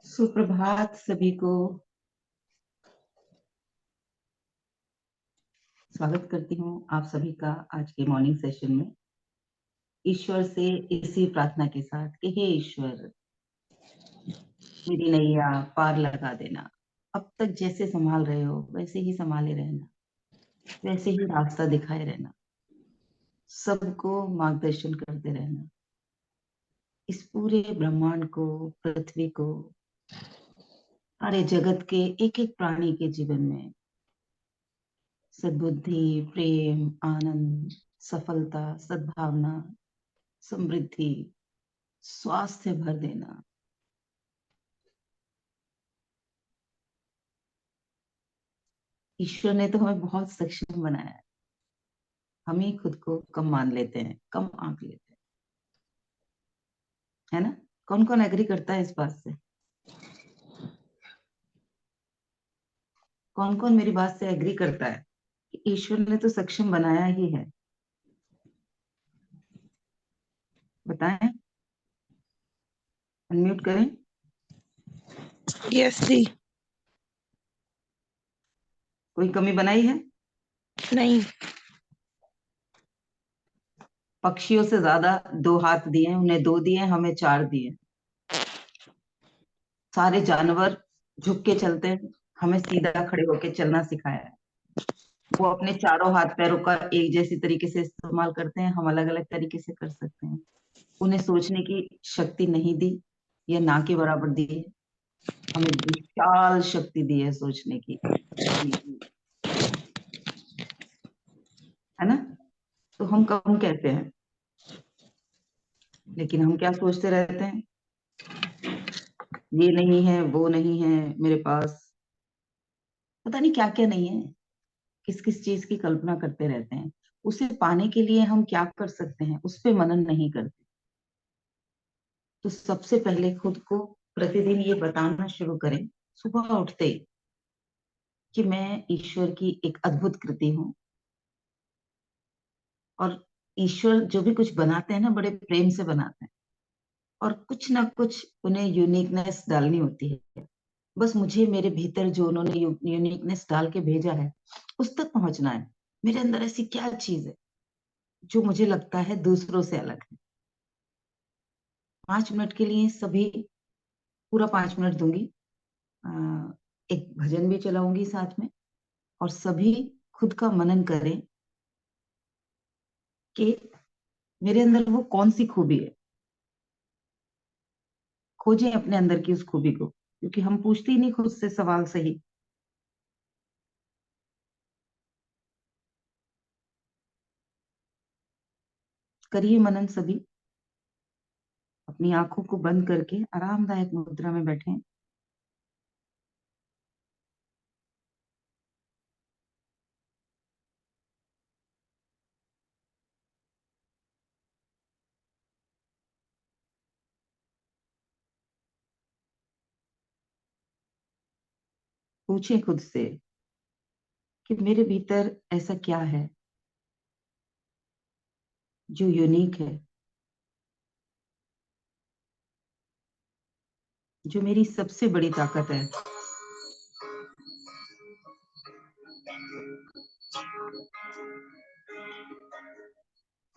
सुप्रभात सभी को। स्वागत करती हूँ आप सभी का आज के मॉर्निंग सेशन में। ईश्वर से इसी प्रार्थना के साथ कि हे ईश्वर, मेरी नैया पार लगा देना। अब तक जैसे संभाल रहे हो वैसे ही संभाले रहना, वैसे ही रास्ता दिखाए रहना, सबको मार्गदर्शन करते रहना। इस पूरे ब्रह्मांड को, पृथ्वी को, सारे जगत के एक एक प्राणी के जीवन में सद्बुद्धि, प्रेम, आनंद, सफलता, सद्भावना, समृद्धि, स्वास्थ्य भर देना। ईश्वर ने तो हमें बहुत सक्षम बनाया है, हम ही खुद को कम मान लेते हैं, कम आंक लेते हैं, है ना? कौन कौन एग्री करता है इस बात से? कौन कौन मेरी बात से एग्री करता है कि ईश्वर ने तो सक्षम बनाया ही है? बताएं, अनम्यूट करें। यस जी। कोई कमी बनाई है? नहीं। पक्षियों से ज्यादा 2 हाथ दिए, उन्हें 2 दिए, हमें 4 दिए। सारे जानवर झुक के चलते हैं, हमें सीधा खड़े होकर चलना सिखाया है। वो अपने चारों हाथ पैरों का एक जैसी तरीके से इस्तेमाल करते हैं, हम अलग अलग तरीके से कर सकते हैं। उन्हें सोचने की शक्ति नहीं दी या ना के बराबर दी है, हमें विशाल शक्ति दी है सोचने की, है ना? तो हम कम कहते हैं, लेकिन हम क्या सोचते रहते हैं? ये नहीं है, वो नहीं है मेरे पास, पता नहीं क्या क्या नहीं है। किस किस चीज की कल्पना करते रहते हैं। उसे पाने के लिए हम क्या कर सकते हैं उस पे मनन नहीं करते। तो सबसे पहले खुद को प्रतिदिन ये बताना शुरू करें, सुबह उठते ही, कि मैं ईश्वर की एक अद्भुत कृति हूँ। और ईश्वर जो भी कुछ बनाते हैं ना, बड़े प्रेम से बनाते हैं, और कुछ ना कुछ उन्हें यूनिकनेस डालनी होती है। बस मुझे मेरे भीतर जो उन्होंने यूनिकनेस डाल के भेजा है उस तक पहुंचना है। मेरे अंदर ऐसी क्या चीज है जो मुझे लगता है दूसरों से अलग है। 5 मिनट के लिए सभी, पूरा 5 मिनट दूंगी। अ, एक भजन भी चलाऊंगी साथ में, और सभी खुद का मनन करें कि मेरे अंदर वो कौन सी खूबी है। खोजें अपने अंदर की उस खूबी को, क्योंकि हम पूछते ही नहीं खुद से सवाल सही। करिए मनन सभी, अपनी आंखों को बंद करके आरामदायक मुद्रा में बैठें। पूछें खुद से कि मेरे भीतर ऐसा क्या है जो यूनिक है, जो मेरी सबसे बड़ी ताकत है।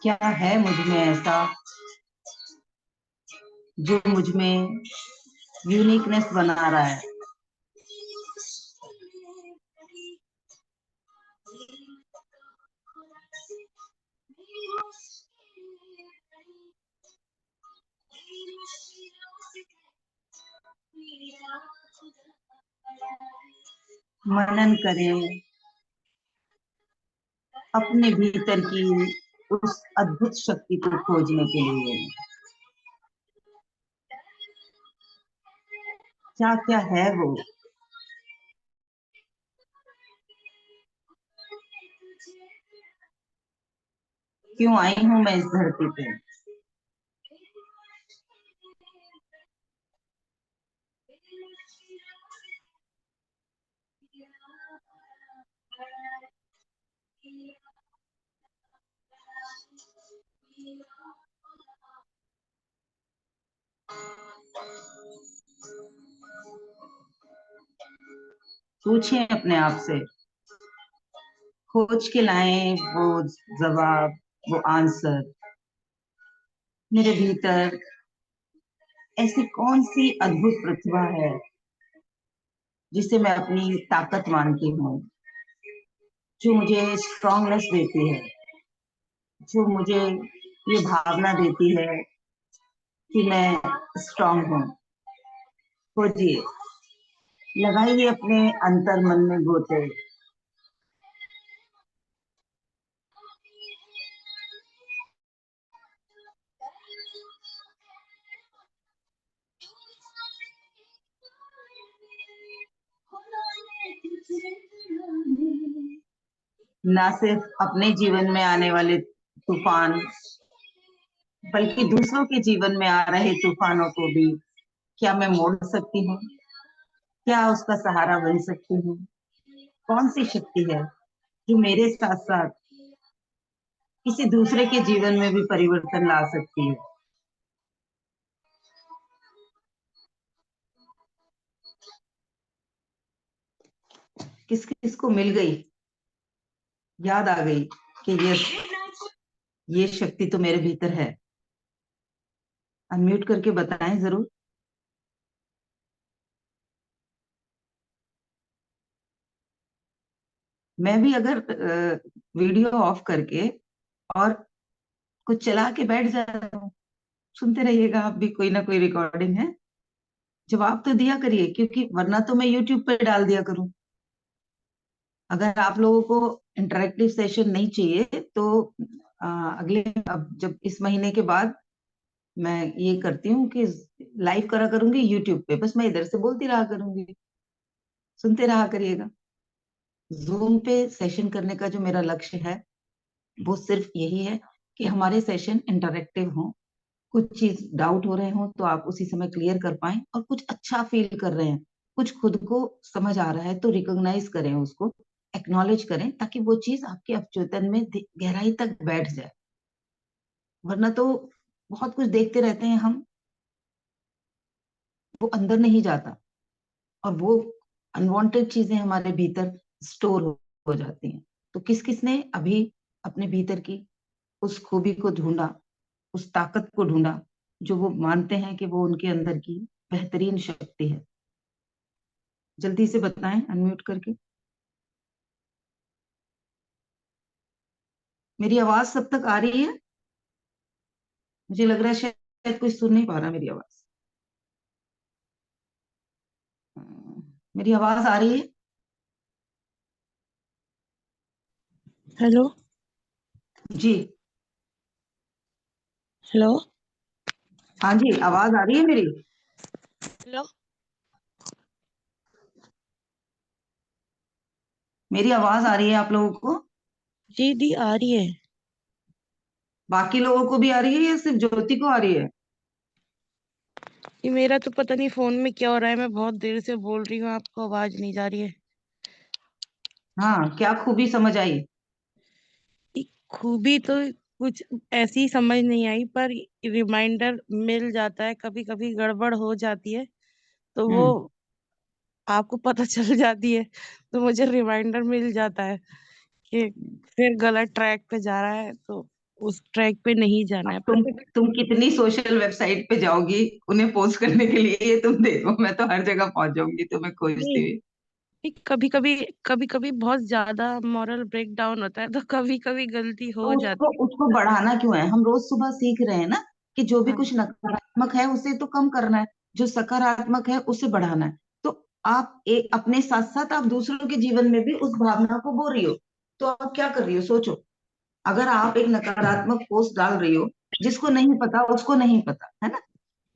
क्या है मुझ में ऐसा जो मुझ में यूनिकनेस बना रहा है? मनन करें अपने भीतर की उस अद्भुत शक्ति को खोजने के लिए। क्या क्या है वो? क्यों आई हूं मैं इस धरती पे? पूछें अपने आप से, खोज के लाएं वो जवाब, वो आंसर। मेरे भीतर ऐसी कौन सी अद्भुत प्रतिभा है जिसे मैं अपनी ताकत मानती हूँ, जो मुझे स्ट्रांगनेस देती है, जो मुझे ये भावना देती है कि मैं स्ट्रांग हूँ। खोजिए, लगाइए अपने अंतर मन में गोते। ना सिर्फ अपने जीवन में आने वाले तूफान, बल्कि दूसरों के जीवन में आ रहे तूफानों को भी क्या मैं मोड़ सकती हूँ? क्या उसका सहारा बन सकती हूँ? कौन सी शक्ति है जो मेरे साथ साथ किसी दूसरे के जीवन में भी परिवर्तन ला सकती है? किस किस को मिल गई, याद आ गई कि ये शक्ति तो मेरे भीतर है? अनम्यूट करके बताएं जरूर। मैं भी अगर वीडियो ऑफ करके और कुछ चला के बैठ जाता हूँ, सुनते रहिएगा आप भी, कोई ना कोई रिकॉर्डिंग है। जवाब तो दिया करिए, क्योंकि वरना तो मैं यूट्यूब पे डाल दिया करूं। अगर आप लोगों को इंटरेक्टिव सेशन नहीं चाहिए तो अगले, अब जब इस महीने के बाद मैं ये करती हूँ कि लाइव करा करूंगी यूट्यूब पे, बस मैं इधर से बोलती रहा करूंगी, सुनते रहा करिएगा। जूम पे सेशन करने का जो मेरा लक्ष्य है वो सिर्फ यही है कि हमारे सेशन इंटरेक्टिव हों। कुछ चीज डाउट हो रहे हो तो आप उसी समय क्लियर कर पाए, और कुछ अच्छा फील कर रहे हैं, कुछ खुद को समझ आ रहा है तो रिकॉग्नाइज करें उसको, एक्नॉलेज करें, ताकि वो चीज आपके अवचेतन में गहराई तक बैठ जाए। वरना तो बहुत कुछ देखते रहते हैं हम, वो अंदर नहीं जाता, और वो अनवांटेड चीजें हमारे भीतर स्टोर हो जाती हैं। तो किस किस ने अभी अपने भीतर की उस खूबी को ढूंढा, उस ताकत को ढूंढा जो वो मानते हैं कि वो उनके अंदर की बेहतरीन शक्ति है? जल्दी से बताएं अनम्यूट करके। मेरी आवाज सब तक आ रही है? मुझे लग रहा है शायद कोई सुन नहीं पा रहा मेरी आवाज। मेरी आवाज आ रही है? हेलो। जी। हेलो। हाँ जी, आवाज आ रही है मेरी? हेलो। मेरी आवाज आ रही है आप लोगों को? जी दी आ रही है। बाकी लोगों को भी आ रही है या सिर्फ ज्योति को आ रही है? ये मेरा तो पता नहीं फोन में क्या हो रहा है, मैं बहुत देर से बोल रही हूँ, आपको आवाज नहीं जा रही है। हाँ, क्या खूबी समझ आई? ये खूबी तो कुछ ऐसी समझ नहीं आई, पर रिमाइंडर मिल जाता है, कभी कभी गड़बड़ हो जाती है तो वो हम्म। आपको पता चल जाती है, तो मुझे रिमाइंडर मिल जाता है कि फिर गलत ट्रैक पे जा रहा है, तो उस ट्रैक पे नहीं जाना अब है। तुम कितनी सोशल वेबसाइट पे जाओगी उन्हें पोस्ट करने के लिए, ये तुम देखो, मैं तो हर जगह पहुंच जाऊंगी तुम्हें खोजती नहीं, हुई। कभी कभी बहुत ज्यादा मॉरल ब्रेक डाउन होता है, तो कभी कभी गलती तो हो उसको जाती उसको बढ़ाना क्यों है? हम रोज सुबह सीख रहे हैं ना कि जो भी है। कुछ नकारात्मक है उसे तो कम करना है, जो सकारात्मक है उसे बढ़ाना है। तो आप अपने साथ साथ आप दूसरों के जीवन में भी उस भावना को बो रही हो। तो आप क्या कर रही हो सोचो। अगर आप एक नकारात्मक पोस्ट डाल रही हो, जिसको नहीं पता उसको नहीं पता है ना,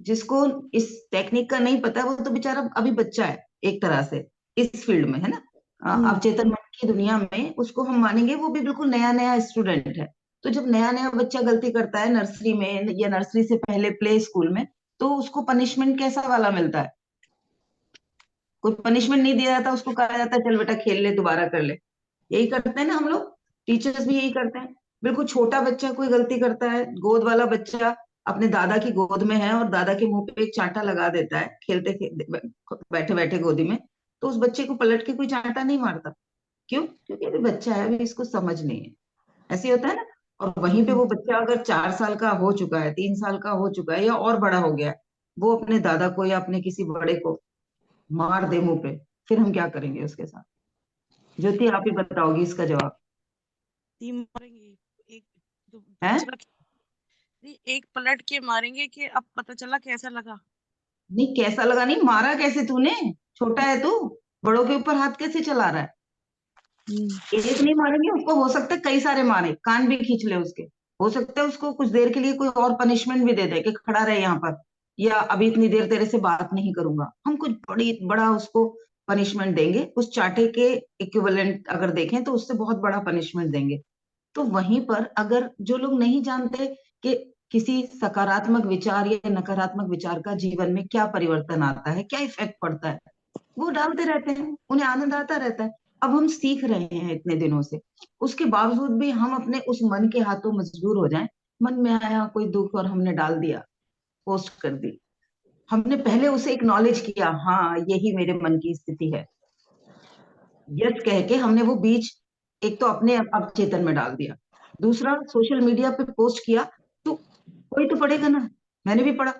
जिसको इस टेक्निक का नहीं पता, वो तो बेचारा अभी बच्चा है एक तरह से इस फील्ड में, है ना। अब हम्म। चेतन मन की दुनिया में उसको हम मानेंगे वो भी बिल्कुल नया नया स्टूडेंट है। तो जब नया नया बच्चा गलती करता है नर्सरी में या नर्सरी से पहले प्ले स्कूल में, तो उसको पनिशमेंट कैसा वाला मिलता है? कोई पनिशमेंट नहीं दिया जाता, उसको कहा जाता है चल बेटा खेल ले, दोबारा कर ले। यही करते हैं ना हम लोग, टीचर्स भी यही करते हैं। बिल्कुल छोटा बच्चा कोई गलती करता है, गोद वाला बच्चा अपने दादा की गोद में है और दादा के मुंह पे एक चांटा लगा देता है खेलते खेलते, बैठे बैठे गोदी में, तो उस बच्चे को पलट के कोई चांटा नहीं मारता। क्यों? क्योंकि अभी बच्चा है, अभी इसको समझ नहीं है। ऐसे ही होता है ना। और वहीं पे हम्म। वो बच्चा अगर 4 साल का हो चुका है, 3 साल का हो चुका है या और बड़ा हो गया है, वो अपने दादा को या अपने किसी बड़े को मार दे मुंह पे, फिर हम क्या करेंगे उसके साथ? ज्योति आप ही बताओगी इसका जवाब। तीन मारेंगे, एक है? दूसरा नहीं, एक पलट के मारेंगे कि अब पता चला कैसा लगा। नहीं, कैसा लगा नहीं, मारा कैसे तूने? छोटा है तू, बड़ों के ऊपर हाथ कैसे चला रहा है? हम्म। एक नहीं मारेंगे उसको, हो सकता है कई सारे मारे, कान भी खींच ले उसके। हो सकता है उसको कुछ देर के लिए कोई और पनिशमेंट भी दे दे कि खड़ा रहे यहाँ पर, या अभी इतनी देर तेरे से बात नहीं करूंगा। हम कुछ बड़ी बड़ा उसको पनिशमेंट देंगे, उस चाटे के इक्विवेलेंट अगर देखें तो उससे बहुत बड़ा पनिशमेंट देंगे। तो वहीं पर अगर जो लोग नहीं जानते कि किसी सकारात्मक विचार या नकारात्मक विचार का जीवन में क्या परिवर्तन आता है, क्या इफेक्ट पड़ता है, वो डालते रहते हैं, उन्हें आनंद आता रहता है। अब हम सीख रहे हैं इतने दिनों से, उसके बावजूद भी हम अपने उस मन के हाथों मजबूर हो जाएं। मन में आया कोई दुख और हमने डाल दिया, पोस्ट कर दी। हमने पहले उसे एक्नॉलेज किया, हाँ यही मेरे मन की स्थिति है, यस कह के हमने वो बीज एक तो अपने अवचेतन में डाल दिया। दूसरा, सोशल मीडिया पे पोस्ट किया, तो कोई तो पढ़ेगा ना। मैंने भी पढ़ा,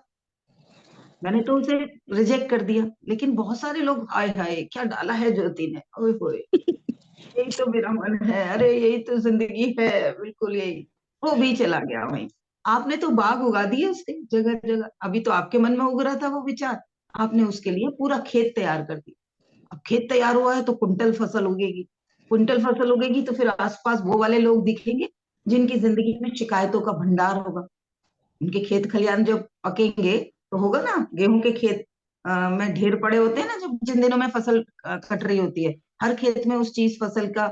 मैंने तो उसे रिजेक्ट कर दिया, लेकिन बहुत सारे लोग हाय हाय क्या डाला है ज्योति ने, ओए होए, यही तो मेरा मन है, अरे यही तो जिंदगी है, बिल्कुल यही। वो भी चला गया वहीं। आपने तो बाग उगा दिए उसके जगह जगह, अभी तो आपके मन में उग रहा था वो विचार, आपने उसके लिए पूरा खेत तैयार कर दिया। अब खेत तैयार हुआ है तो कुंटल फसल उगेगी, कुंटल फसल उगेगी तो फिर आसपास वो वाले लोग दिखेंगे जिनकी जिंदगी में शिकायतों का भंडार होगा। उनके खेत खलियान जब पकेंगे तो होगा ना, गेहूं के खेत में ढेर पड़े होते हैं ना, जब जिन दिनों में फसल कट रही होती है, हर खेत में उस चीज फसल का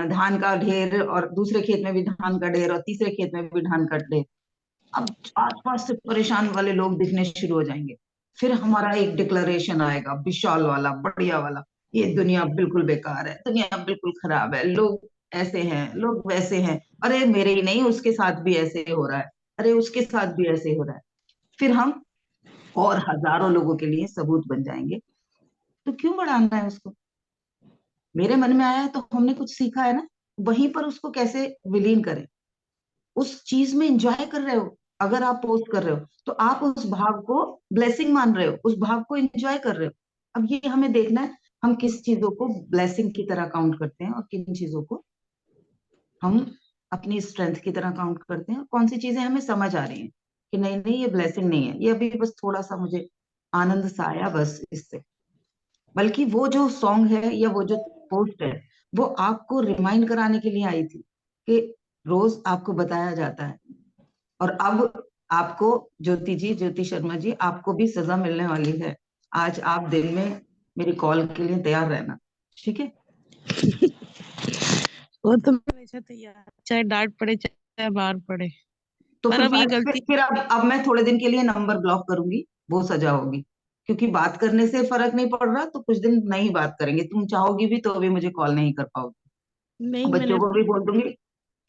धान का ढेर, और दूसरे खेत में भी धान का ढेर, और तीसरे खेत में भी धान का ढेर। अब आसपास से परेशान वाले लोग दिखने शुरू हो जाएंगे। फिर हमारा एक डिक्लेरेशन आएगा विशाल वाला, बढ़िया वाला, ये दुनिया बिल्कुल बेकार है, दुनिया बिल्कुल खराब है, लोग ऐसे हैं, लोग वैसे हैं, अरे मेरे ही नहीं उसके साथ भी ऐसे हो रहा है, अरे उसके साथ भी ऐसे हो रहा है। फिर हम और हजारों लोगों के लिए सबूत बन जाएंगे। तो क्यों बढ़ाना है उसको? मेरे मन में आया है तो हमने कुछ सीखा है ना, वहीं पर उसको कैसे विलीन करें। उस चीज में एंजॉय कर रहे हो, अगर आप पोस्ट कर रहे हो तो आप उस भाव को ब्लेसिंग मान रहे हो, उस भाव को एंजॉय कर रहे हो। अब ये हमें देखना है, हम किस चीजों को ब्लेसिंग की तरह काउंट करते हैं और किन चीजों को हम अपनी स्ट्रेंथ की तरह काउंट करते हैं, और कौन सी चीजें हमें समझ आ रही हैं कि नहीं नहीं ये ब्लेसिंग नहीं है, ये अभी बस थोड़ा सा मुझे आनंद सा आया बस इससे। बल्कि वो जो सॉन्ग है या वो जो पोस्ट है, वो आपको रिमाइंड कराने के लिए आई थी कि रोज आपको बताया जाता है। और अब आपको, ज्योति जी, ज्योति शर्मा जी, आपको भी सजा मिलने वाली है। आज आप दिन में मेरी कॉल के लिए तैयार रहना, ठीक है? वो तो मैं हमेशा तैयार, चाहे डांट पड़े चाहे मार पड़े। तो पर फिर अब ये गलती। फिर अब मैं थोड़े दिन के लिए नंबर ब्लॉक करूंगी, वो सजा होगी। क्योंकि बात करने से फर्क नहीं पड़ रहा, तो कुछ दिन नहीं बात करेंगे, तुम चाहोगी भी तो भी मुझे कॉल नहीं कर पाओगे। नहीं, मैंने बच्चों को भी बोल दूंगी,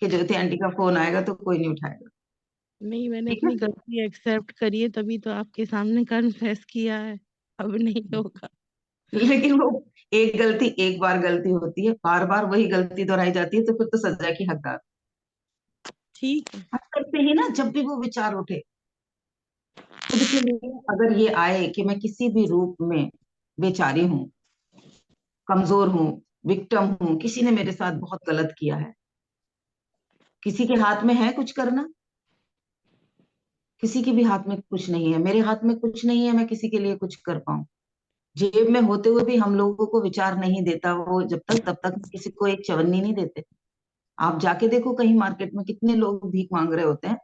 कि ज्योति आंटी का फोन आएगा तो कोई नहीं उठाएगा। नहीं, मैंने ठीक है, अपनी गलती एक्सेप्ट करी है, तभी तो आपके सामने कन्फेस किया है, अब नहीं होगा। लेकिन वो एक गलती एक बार गलती होती है, बार बार वही गलती दोहराई जाती है तो फिर तो सजा की हकदार। ठीक है। अक्सर से ही ना, जब भी वो विचार उठे खुद के लिए, अगर ये आए कि मैं किसी भी रूप में बेचारी हूँ, कमजोर हूँ, विक्टिम हूँ, किसी ने मेरे साथ बहुत गलत किया है, किसी के हाथ में है कुछ करना, किसी के भी हाथ में कुछ नहीं है, मेरे हाथ में कुछ नहीं है मैं किसी के लिए कुछ कर पाऊं। जेब में होते हुए भी हम लोगों को विचार नहीं देता वो जब तक, तब तक किसी को एक चवन्नी नहीं देते। आप जाके देखो कहीं मार्केट में कितने लोग भीख मांग रहे होते हैं,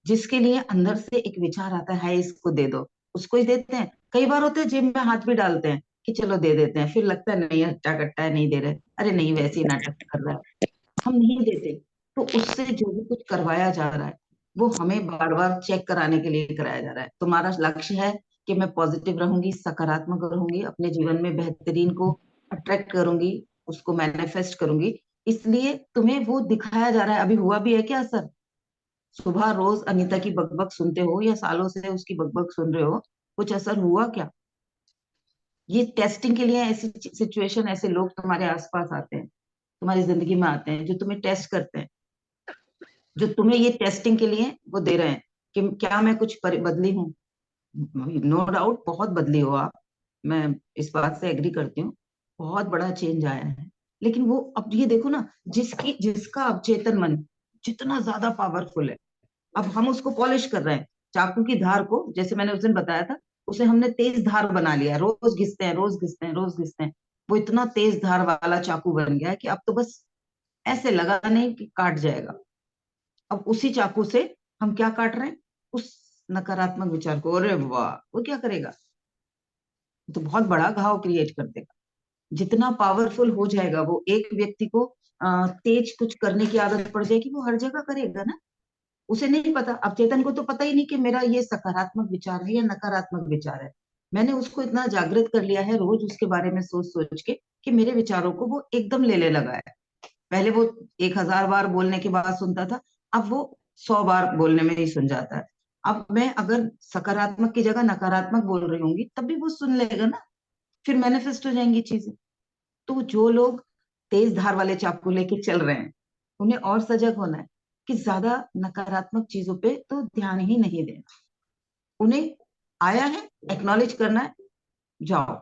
जिसके लिए अंदर से एक विचार आता है इसको दे दो, उसको ही देते हैं। कई बार होते हैं जेब में हाथ भी डालते हैं कि चलो दे देते हैं, फिर लगता है नहीं हट्टा कट्टा है नहीं दे रहे, अरे नहीं वैसे ही नाटक कर रहा है, हम नहीं देते। तो उससे जो भी कुछ करवाया जा रहा है वो हमें बार बार चेक कराने के लिए कराया जा रहा है। तुम्हारा लक्ष्य है कि मैं पॉजिटिव रहूंगी, सकारात्मक रहूंगी, अपने जीवन में बेहतरीन को अट्रैक्ट करूंगी, उसको मैनिफेस्ट करूंगी, इसलिए तुम्हें वो दिखाया जा रहा है। अभी हुआ भी है क्या असर? सुबह रोज अनीता की बकबक सुनते हो या सालों से उसकी बकबक सुन रहे हो, कुछ असर हुआ क्या? ये टेस्टिंग के लिए ऐसी सिचुएशन, ऐसे लोग तुम्हारे आसपास आते हैं, तुम्हारी जिंदगी में आते हैं, जो तुम्हें टेस्ट करते हैं, जो तुम्हें ये टेस्टिंग के लिए वो दे रहे हैं कि क्या मैं कुछ बदली हूँ। नो डाउट बहुत बदली हो आप, मैं इस बात से एग्री करती हूँ, बहुत बड़ा चेंज आया है। लेकिन वो अब ये देखो ना, जिसका अवचेतन मन जितना ज्यादा पावरफुल है, अब हम उसको पॉलिश कर रहे हैं। चाकू की धार को, जैसे मैंने उस दिन बताया था, उसे हमने तेज धार बना लिया, रोज घिसते हैं रोज घिसते हैं रोज घिसते हैं, वो इतना तेज धार वाला चाकू बन गया है कि अब तो बस ऐसे लगा नहीं कि काट जाएगा। अब उसी चाकू से हम क्या काट रहे हैं? उस नकारात्मक विचार को। अरे वाह, वो क्या करेगा? तो बहुत बड़ा घाव क्रिएट कर देगा। जितना पावरफुल हो जाएगा वो, एक व्यक्ति को तेज कुछ करने की आदत पड़ जाएगी, वो हर जगह करेगा ना। उसे नहीं पता, अब चेतन को तो पता ही नहीं कि मेरा ये सकारात्मक विचार है या नकारात्मक विचार है। मैंने उसको इतना जागृत कर लिया है रोज उसके बारे में सोच सोच के कि मेरे विचारों को वो एकदम लेने लगा है। पहले वो 1000 बार बोलने के बाद सुनता था, अब वो 100 बार बोलने में ही सुन जाता है। अब मैं अगर सकारात्मक की जगह नकारात्मक बोल रही होंगी तब भी वो सुन लेगा ना, फिर मैनिफेस्ट हो जाएंगी चीजें। तो जो लोग तेज धार वाले चाकू लेके चल रहे हैं, उन्हें और सजग होना है कि ज्यादा नकारात्मक चीजों पे तो ध्यान ही नहीं देना। उन्हें आया है, एक्नॉलेज करना है, जाओ।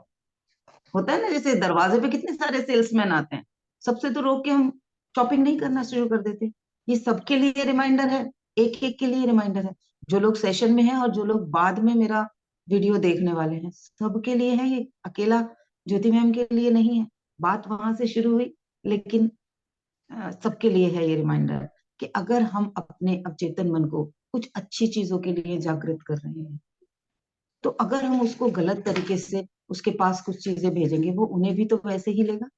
होता है ना, जैसे दरवाजे पे कितने सारे सेल्समैन आते हैं, सबसे तो रोक के हम शॉपिंग नहीं करना शुरू कर देते। ये सबके लिए रिमाइंडर है, एक एक के लिए रिमाइंडर है। जो लोग सेशन में हैं और जो लोग बाद में मेरा वीडियो देखने वाले हैं, सबके लिए है ये, अकेला ज्योति मैम के लिए नहीं है। बात वहां से शुरू हुई, लेकिन सबके लिए है ये रिमाइंडर कि अगर हम अपने अवचेतन मन को कुछ अच्छी चीजों के लिए जागृत कर रहे हैं, तो अगर हम उसको गलत तरीके से उसके पास कुछ चीजें भेजेंगे, वो उन्हें भी तो वैसे ही लेगा।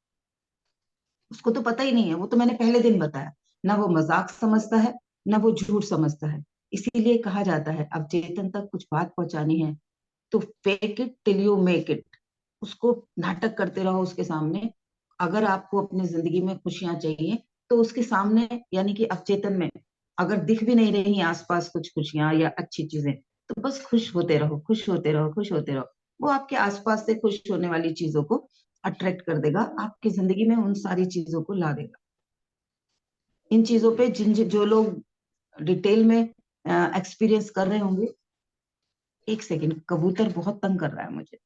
उसको तो पता ही नहीं है, वो तो मैंने पहले दिन बताया, ना वो मजाक समझता है ना वो झूठ समझता है। इसीलिए कहा जाता है अब चेतन तक कुछ बात पहुंचानी है तो fake it till you make it. उसको नाटक करते रहो उसके सामने। अगर आपको अपनी जिंदगी में खुशियां चाहिए तो उसके सामने, यानी कि अवचेतन में, अगर दिख भी नहीं रही आसपास कुछ खुशियां या अच्छी चीजें, तो बस खुश होते रहो, खुश होते रहो, खुश होते रहो। वो आपके आसपास से खुश होने वाली चीजों को अट्रैक्ट कर देगा, आपकी जिंदगी में उन सारी चीजों को ला देगा। इन चीजों पे जिन जो लोग डिटेल में एक्सपीरियंस कर रहे होंगे। एक सेकेंड, कबूतर बहुत तंग कर रहा है मुझे।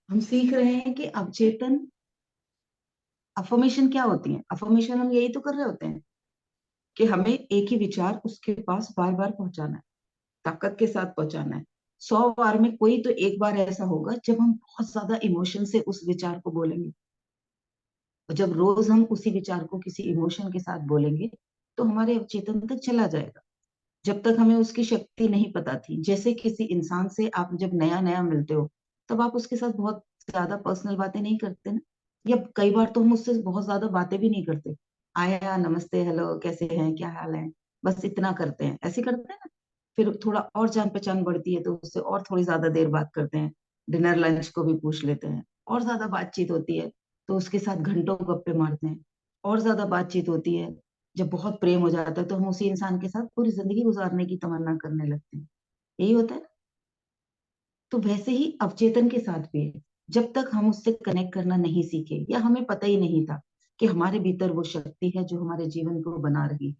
हम सीख रहे हैं कि अवचेतन, अफर्मेशन क्या होती है? अफर्मेशन हम यही तो कर रहे होते हैं कि हमें एक ही विचार उसके पास बार बार पहुंचाना है, ताकत के साथ पहुंचाना है। 100 बार में कोई तो एक बार ऐसा होगा जब हम बहुत ज्यादा इमोशन से उस विचार को बोलेंगे, और जब रोज हम उसी विचार को किसी इमोशन के साथ बोलेंगे तो हमारे अवचेतन तक चला जाएगा। जब तक हमें उसकी शक्ति नहीं पता थी। जैसे किसी इंसान से आप जब नया नया मिलते हो, तब आप उसके साथ बहुत ज्यादा पर्सनल बातें नहीं करते ना, या कई बार तो हम उससे बहुत ज्यादा बातें भी नहीं करते। आया, नमस्ते, हेलो, कैसे हैं, क्या हाल है, बस इतना करते हैं, ऐसे करते हैं ना। फिर थोड़ा और जान पहचान बढ़ती है तो उससे और थोड़ी ज्यादा देर बात करते हैं, डिनर लंच को भी पूछ लेते हैं, और ज्यादा बातचीत होती है तो उसके साथ घंटों गप्पे मारते हैं, और ज्यादा बातचीत होती है। जब बहुत प्रेम हो जाता है तो हम उसी इंसान के साथ पूरी जिंदगी गुजारने की तमन्ना करने लगते हैं। यही होता है ना। तो वैसे ही अवचेतन के साथ भी है। जब तक हम उससे कनेक्ट करना नहीं सीखे, या हमें पता ही नहीं था कि हमारे भीतर वो शक्ति है जो हमारे जीवन को बना रही है,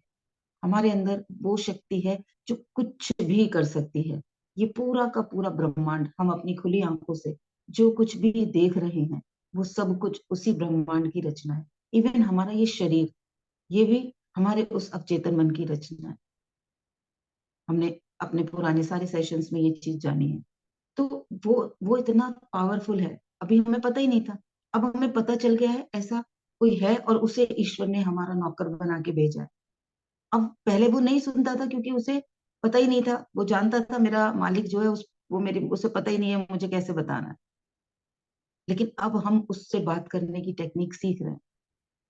हमारे अंदर वो शक्ति है जो कुछ भी कर सकती है। ये पूरा का पूरा ब्रह्मांड हम अपनी खुली आंखों से जो कुछ भी देख रहे हैं, वो सब कुछ उसी ब्रह्मांड की रचना है। इवन हमारा ये शरीर, ये भी हमारे उस अवचेतन मन की रचना है। हमने अपने पुराने सारे सेशंस में ये चीज जानी है। तो वो इतना पावरफुल है, अभी हमें पता ही नहीं था। अब हमें पता चल गया है ऐसा कोई है, और उसे ईश्वर ने हमारा नौकर बना के भेजा है। अब पहले वो नहीं सुनता था क्योंकि उसे पता ही नहीं था। वो जानता था मेरा मालिक जो है वो मेरी, उसे पता ही नहीं है मुझे कैसे बताना है। लेकिन अब हम उससे बात करने की टेक्निक सीख रहे हैं।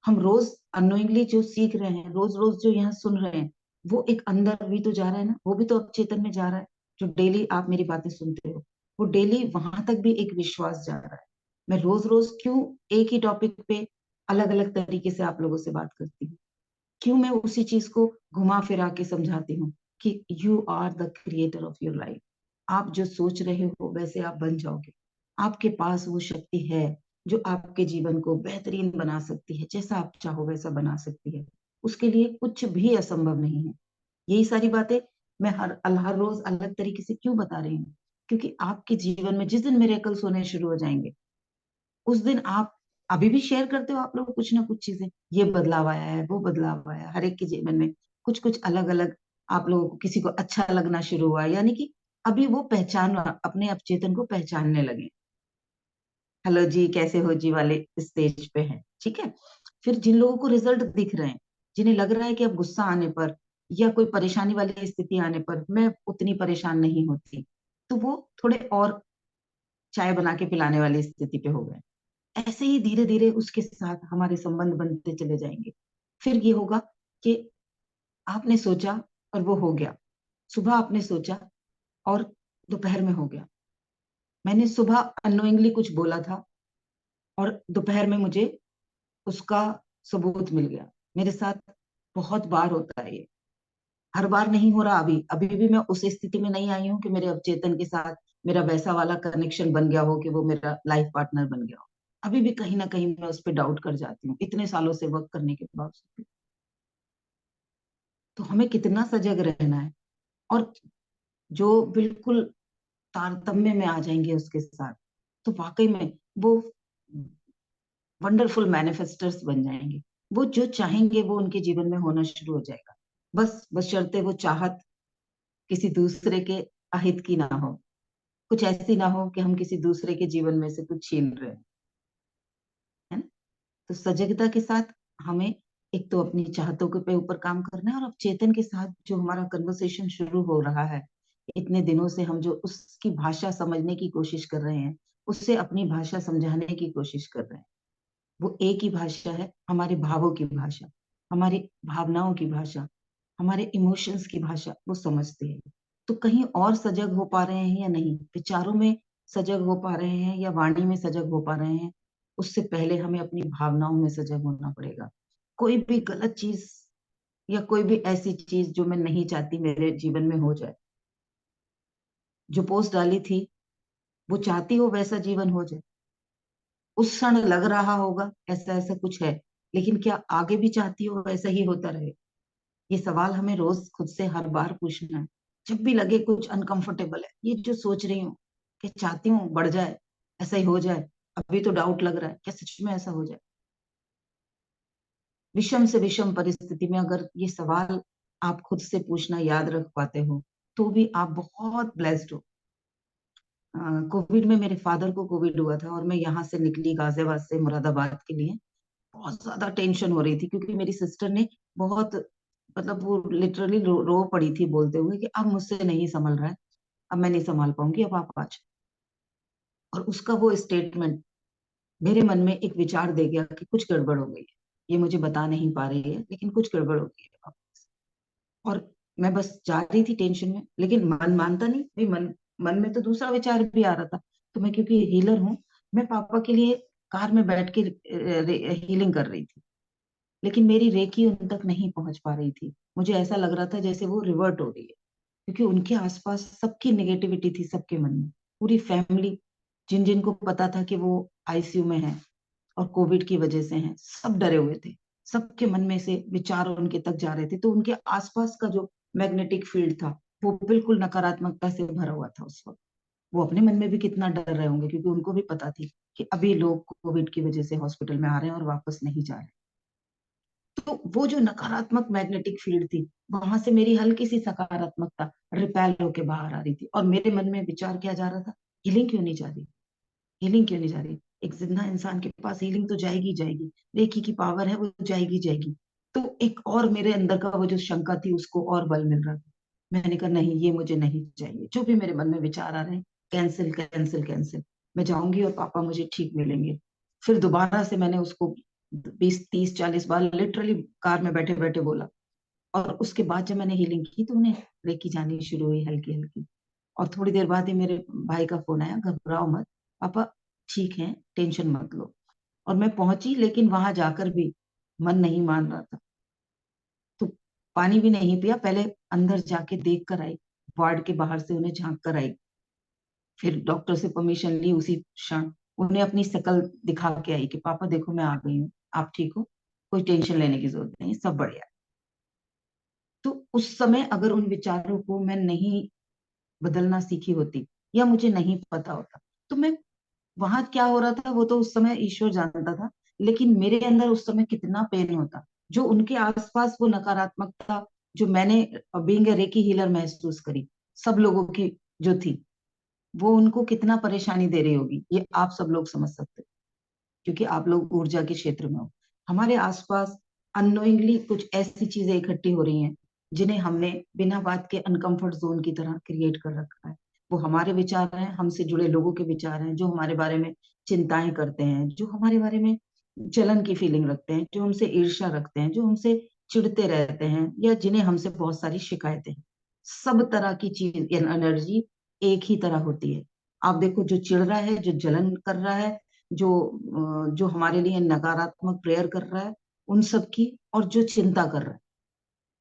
हम रोज अनोइंगली जो सीख रहे हैं, रोज रोज जो यहाँ सुन रहे हैं, वो एक अंदर भी तो जा रहा है ना, वो भी तो अवचेतन में जा रहा है। जो डेली आप मेरी बातें सुनते हो, वो डेली वहां तक भी एक विश्वास जा रहा है। मैं रोज रोज क्यों एक ही टॉपिक पे अलग अलग तरीके से आप लोगों से बात करती हूँ? क्यों मैं उसी चीज को घुमा फिरा के समझाती हूँ कि you are the creator of your life. आप जो सोच रहे हो वैसे आप बन जाओगे। आपके पास वो शक्ति है जो आपके जीवन को बेहतरीन बना सकती है, जैसा आप चाहो वैसा बना सकती है। उसके लिए कुछ भी असंभव नहीं है। यही सारी बातें मैं हर रोज अलग तरीके से क्यों बता रही हूँ? क्योंकि आपके जीवन में जिस दिन मिरेकल्स होने शुरू हो जाएंगे, उस दिन आप, अभी भी शेयर करते हो आप लोग कुछ ना कुछ चीजें, ये बदलाव आया है, वो बदलाव आया है, हर एक के जीवन में कुछ कुछ अलग अलग। आप लोगों को किसी को अच्छा लगना शुरू हुआ, यानी कि अभी वो पहचान, अपने अवचेतन को पहचानने लगे। हेलो जी, कैसे हो जी वाले स्टेज पे हैं, ठीक है। फिर जिन लोगों को रिजल्ट दिख रहे हैं, जिन्हें लग रहा है कि अब गुस्सा आने पर या कोई परेशानी वाली स्थिति आने पर मैं उतनी परेशान नहीं होती, तो वो थोड़े और चाय बना के पिलाने वाली स्थिति पे हो गए। ऐसे ही धीरे धीरे उसके साथ हमारे संबंध बनते चले जाएंगे। फिर ये होगा कि आपने सोचा और वो हो गया। सुबह आपने सोचा और दोपहर में हो गया। मैंने सुबह अनोइंगली कुछ बोला था और दोपहर में मुझे उसका सबूत मिल गया। मेरे साथ बहुत बार होता है ये। हर बार नहीं हो रहा। अभी अभी भी मैं उस स्थिति में नहीं आई हूँ कि मेरे अवचेतन के साथ मेरा वैसा वाला कनेक्शन बन गया हो कि वो मेरा लाइफ पार्टनर बन गया हो। अभी भी कहीं ना कहीं मैं उस पर डाउट कर जाती हूँ, इतने सालों से वर्क करने के बावजूद। तो हमें कितना सजग रहना है। और जो बिल्कुल तारतम्य में आ जाएंगे उसके साथ, तो वाकई में वो वंडरफुल मैनिफेस्टर्स बन जाएंगे। वो जो चाहेंगे वो उनके जीवन में होना शुरू हो जाएगा। बस बशर्ते वो चाहत किसी दूसरे के अहित की ना हो, कुछ ऐसी ना हो कि हम किसी दूसरे के जीवन में से कुछ छीन रहे हैं, है ना। तो सजगता के साथ हमें एक तो अपनी चाहतों के पे ऊपर काम करना है, और अब चेतन के साथ जो हमारा कन्वर्सेशन शुरू हो रहा है, इतने दिनों से हम जो उसकी भाषा समझने की कोशिश कर रहे हैं, उससे अपनी भाषा समझाने की कोशिश कर रहे हैं। वो एक ही भाषा है, हमारे भावों की भाषा, हमारी भावनाओं की भाषा, हमारे इमोशंस की भाषा वो समझते हैं। तो कहीं और सजग हो पा रहे हैं या नहीं, विचारों में सजग हो पा रहे हैं या वाणी में सजग हो पा रहे हैं, उससे पहले हमें अपनी भावनाओं में सजग होना पड़ेगा। कोई भी गलत चीज या कोई भी ऐसी चीज जो मैं नहीं चाहती मेरे जीवन में हो जाए, जो पोस्ट डाली थी, वो चाहती हो वैसा जीवन हो जाए, उस क्षण लग रहा होगा ऐसा ऐसा कुछ है, लेकिन क्या आगे भी चाहती हो वैसा ही होता रहे? ये सवाल हमें रोज खुद से हर बार पूछना है। जब भी लगे कुछ अनकंफर्टेबल है, ये जो सोच रही हूँ कि चाहती हूँ बढ़ जाए, ऐसा ही हो जाए, अभी तो डाउट लग रहा है क्या सच में ऐसा हो जाए। विषम से विषम परिस्थिति में अगर ये सवाल आप खुद से पूछना याद रख पाते हो, तो भी आप बहुत ब्लेस्ड हो। कोविड में मेरे फादर को कोविड हुआ था और मैं यहाँ से निकली गाजियाबाद से मुरादाबाद के लिए। बहुत ज्यादा टेंशन हो रही थी क्योंकि मेरी सिस्टर ने बहुत मतलब वो लिटरली रो पड़ी थी बोलते हुए कि अब मुझसे नहीं संभल रहा है, अब मैं नहीं संभाल पाऊंगी, अब आप आ जाओ। और उसका वो स्टेटमेंट मेरे मन में एक विचार दे गया कि कुछ गड़बड़ हो गई है, ये मुझे बता नहीं पा रही है लेकिन कुछ गड़बड़ हो गई है। और मैं बस जा रही थी टेंशन में, लेकिन मन मानता नहीं भाई, मन मन में तो दूसरा विचार भी आ रहा था। तो मैं क्योंकि हीलर हूँ, मैं पापा के लिए कार में बैठ के हीलिंग कर रही थी, लेकिन मेरी रेकी उन तक नहीं पहुंच पा रही थी। मुझे ऐसा लग रहा था जैसे वो रिवर्ट हो रही है, क्योंकि उनके आसपास सबकी नेगेटिविटी थी, सबके मन में, पूरी फैमिली, जिन जिन को पता था कि वो आईसीयू में है और कोविड की वजह से हैं, सब डरे हुए थे। सबके मन में से विचार उनके तक जा रहे थे, तो उनके आसपास का जो मैग्नेटिक फील्ड था वो बिल्कुल नकारात्मकता से भरा हुआ था उस वक्त। वो अपने मन में भी कितना डर रहे होंगे, क्योंकि उनको भी पता थी कि अभी लोग कोविड की वजह से हॉस्पिटल में आ रहे हैं और वापस नहीं जा रहे। तो वो जो नकारात्मक मैग्नेटिक फील्ड थी, वहां से मेरी हल्की सी सकारात्मकता रिपेल होके बाहर आ रही थी, और मेरे मन में विचार क्या जा रहा था, हीलिंग क्यों नहीं जा रही, हीलिंग क्यों नहीं जा रही। एक जिंदा इंसान के पास हीलिंग तो जाएगी जाएगी, रेकी की पावर है, वो जाएगी जाएगी। तो एक और मेरे अंदर का वो जो शंका थी उसको और बल मिल रहा था। मैंने कहा नहीं, ये मुझे नहीं चाहिए, जो भी मेरे मन में विचार आ रहे हैं, कैंसिल कैंसिल कैंसिल। मैं जाऊंगी और पापा मुझे ठीक मिलेंगे। फिर दोबारा से मैंने उसको 20 30 40 बार लिटरली कार में बैठे बैठे बोला। और उसके बाद जब मैंने हीलिंग की तो उन्हें रेकी जानी शुरू हुई हल्की हल्की। और थोड़ी देर बाद ही मेरे भाई का फोन आया, घबराओ मत, पापा ठीक है, टेंशन मत लो। और मैं पहुंची, लेकिन वहां जाकर भी मन नहीं मान रहा था। तो पानी भी नहीं पिया, पहले अंदर जाके देख कर आई, वार्ड के बाहर से उन्हें झांक कर आई। फिर डॉक्टर से परमिशन ली उसी क्षण, उन्हें अपनी शक्ल दिखा के आई कि पापा देखो मैं आ गई हूँ, आप ठीक हो, कोई टेंशन लेने की जरूरत नहीं, सब बढ़िया। तो उस समय अगर उन विचारों को मैं नहीं बदलना सीखी होती, या मुझे नहीं पता होता, तो मैं, वहां क्या हो रहा था वो तो उस समय ईश्वर जानता था, लेकिन मेरे अंदर उस समय कितना पेन होता। जो उनके आसपास वो नकारात्मकता, जो मैंने बीइंग ए रेकी हीलर महसूस करी, सब लोगों की जो थी, वो उनको कितना परेशानी दे रही होगी, ये आप सब लोग समझ सकते हो, क्योंकि आप लोग ऊर्जा के क्षेत्र में हो। हमारे आसपास अननोइंगली कुछ ऐसी चीजें इकट्ठी हो रही हैं, जिन्हें हमने बिना बात के अनकंफर्ट जोन की तरह क्रिएट कर रखा है। वो हमारे विचार हैं, हमसे जुड़े लोगों के विचार हैं, जो हमारे बारे में चिंताएं करते हैं, जो हमारे बारे में जलन की फीलिंग रखते हैं, जो हमसे ईर्ष्या रखते हैं, जो हमसे चिढ़ते रहते हैं, या जिन्हें हमसे बहुत सारी शिकायतें हैं। सब तरह की चीज एनर्जी एक ही तरह होती है। आप देखो, जो चिढ़ रहा है, जो जलन कर रहा है, जो हमारे लिए नकारात्मक प्रेयर कर रहा है, उन सब की, और जो चिंता कर रहा है,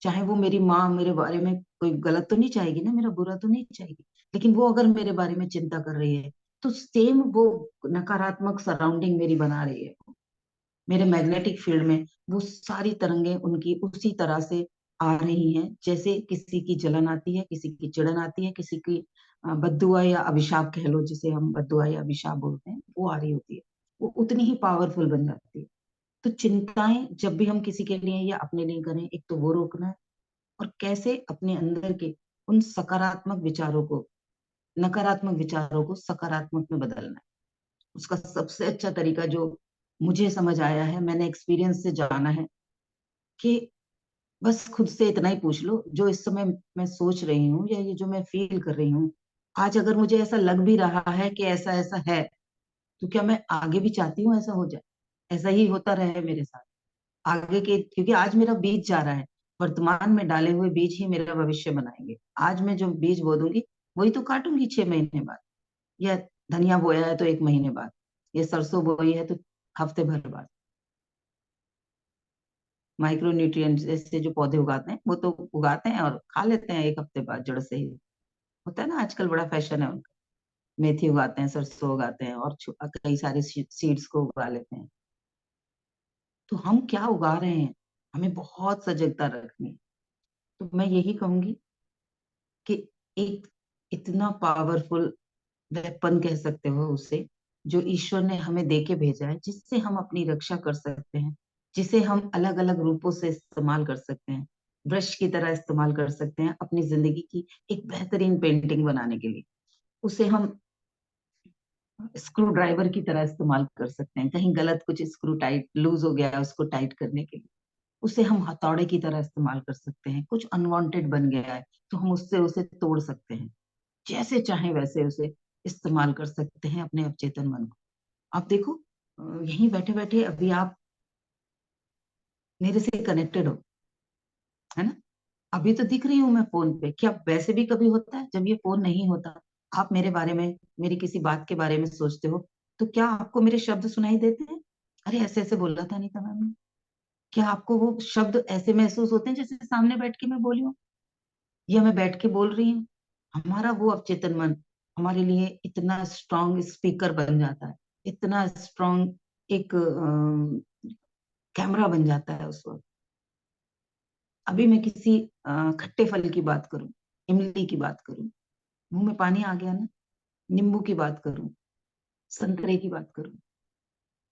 चाहे वो मेरी माँ मेरे बारे में कोई गलत तो नहीं चाहेगी ना, मेरा बुरा तो नहीं चाहेगी, लेकिन वो अगर मेरे बारे में चिंता कर रही है, तो सेम वो नकारात्मक सराउंडिंग मेरी बना रही है। मेरे मैग्नेटिक फील्ड में वो सारी तरंगे उनकी उसी तरह से आ रही हैं, जैसे किसी की जलन आती है, किसी की चिड़न आती है, किसी की बद्दुआ या अभिशाप कह लो, जिसे हम बद्दुआ या अभिशाप बोलते हैं, वो आ रही होती है। वो उतनी ही पावरफुल बन जाती है। तो चिंताएं जब भी हम किसी के लिए या अपने लिए करें, एक तो वो रोकना है, और कैसे अपने अंदर के उन सकारात्मक विचारों को, नकारात्मक विचारों को सकारात्मक में बदलना है। उसका सबसे अच्छा तरीका जो मुझे समझ आया है, मैंने एक्सपीरियंस से जाना है, कि बस खुद से इतना ही पूछ लो, जो इस समय मैं सोच रही हूँ या ये जो मैं फील कर रही हूँ, आज अगर मुझे ऐसा लग भी रहा है कि ऐसा ऐसा है, तो क्या मैं आगे भी चाहती हूँ ऐसा हो जाए, ऐसा ही होता रहे मेरे साथ आगे के, क्योंकि आज मेरा बीज जा रहा है, वर्तमान में डाले हुए बीज ही मेरा भविष्य बनाएंगे। आज मैं जो बीज बो दूंगी, वही तो काटूंगी 6 महीने बाद, या धनिया बोया है तो 1 महीने बाद, ये सरसों बोई है तो हफ्ते भर बाद। माइक्रो न्यूट्रिएंट्स जैसे जो पौधे उगाते हैं, वो तो उगाते हैं और खा लेते हैं 1 हफ्ते बाद जड़ से ही। होता है ना, आजकल बड़ा फैशन है उनका, मेथी उगाते हैं, सरसों उगाते हैं, और कई सारे सीड्स को उगा लेते हैं। तो हम क्या उगा रहे हैं, हमें बहुत सजगता रखनी है। तो मैं यही कहूंगी कि एक इतना पावरफुल वेपन कह सकते हो उसे, जो ईश्वर ने हमें दे के भेजा है, जिससे हम अपनी रक्षा कर सकते हैं, जिसे हम अलग अलग रूपों से इस्तेमाल कर सकते हैं, ब्रश की तरह इस्तेमाल कर सकते हैं अपनी जिंदगी की एक बेहतरीन पेंटिंग बनाने के लिए। उसे हम स्क्रू ड्राइवर की तरह इस्तेमाल कर सकते हैं, कहीं गलत कुछ स्क्रू टाइट लूज हो गया है, उसको टाइट करने के लिए। उसे हम हथौड़े की तरह इस्तेमाल कर सकते हैं। कुछ अनवांटेड बन गया है तो हम उससे उसे तोड़ सकते हैं। जैसे चाहे वैसे उसे इस्तेमाल कर सकते हैं अपने अवचेतन मन को। आप देखो, यहीं बैठे बैठे अभी आप मेरे से कनेक्टेड हो, है ना? अभी तो दिख रही हूं मैं फोन पे। क्या वैसे भी कभी होता है जब ये फोन नहीं होता, आप मेरे बारे में, मेरी किसी बात के बारे में सोचते हो, तो क्या आपको मेरे शब्द सुनाई देते हैं? अरे ऐसे ऐसे बोला था अनीता मैम ने। क्या आपको वो शब्द ऐसे महसूस होते हैं जैसे सामने बैठ के मैं बोली हूँ, या मैं बैठ के बोल रही हूँ? हमारा वो अवचेतन मन हमारे लिए इतना स्ट्रांग स्पीकर बन जाता है, इतना स्ट्रांग एक कैमरा बन जाता है उस वक्त। अभी मैं किसी खट्टे फल की बात करूं, इमली की बात करूं, मुंह में पानी आ गया ना। नींबू की बात करूं, संतरे की बात करूं,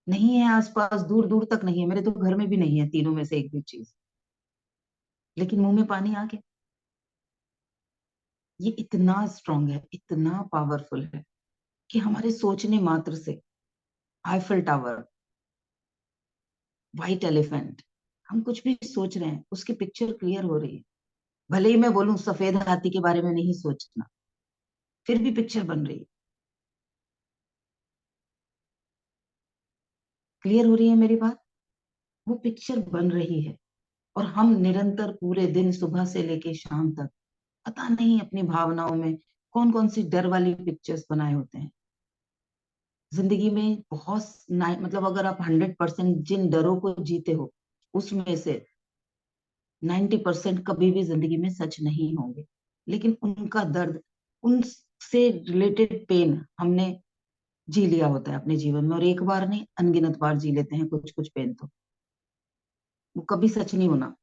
नहीं है आसपास, दूर दूर तक नहीं है, मेरे तो घर में भी नहीं है तीनों में से एक भी चीज, लेकिन मुंह में पानी आ गया। ये इतना स्ट्रांग है, इतना पावरफुल है कि हमारे सोचने मात्र से आईफल टावर, व्हाइट एलिफेंट, हम कुछ भी सोच रहे हैं उसकी पिक्चर क्लियर हो रही है। भले ही मैं बोलूं सफेद हाथी के बारे में नहीं सोचना, फिर भी पिक्चर बन रही है। क्लियर हो रही है मेरी बात? वो पिक्चर बन रही है। और हम निरंतर पूरे दिन सुबह से लेके शाम तक पता नहीं अपनी भावनाओं में कौन कौन सी डर वाली पिक्चर्स बनाए होते हैं। जिंदगी में बहुत मतलब अगर आप 100% जिन डरों को जीते हो, उसमें से 90% कभी भी जिंदगी में सच नहीं होंगे। लेकिन उनका दर्द, उनसे रिलेटेड पेन हमने जी लिया होता है अपने जीवन में, और एक बार नहीं अनगिनत बार जी लेते हैं कुछ कुछ पेन। तो वो कभी सच नहीं होना,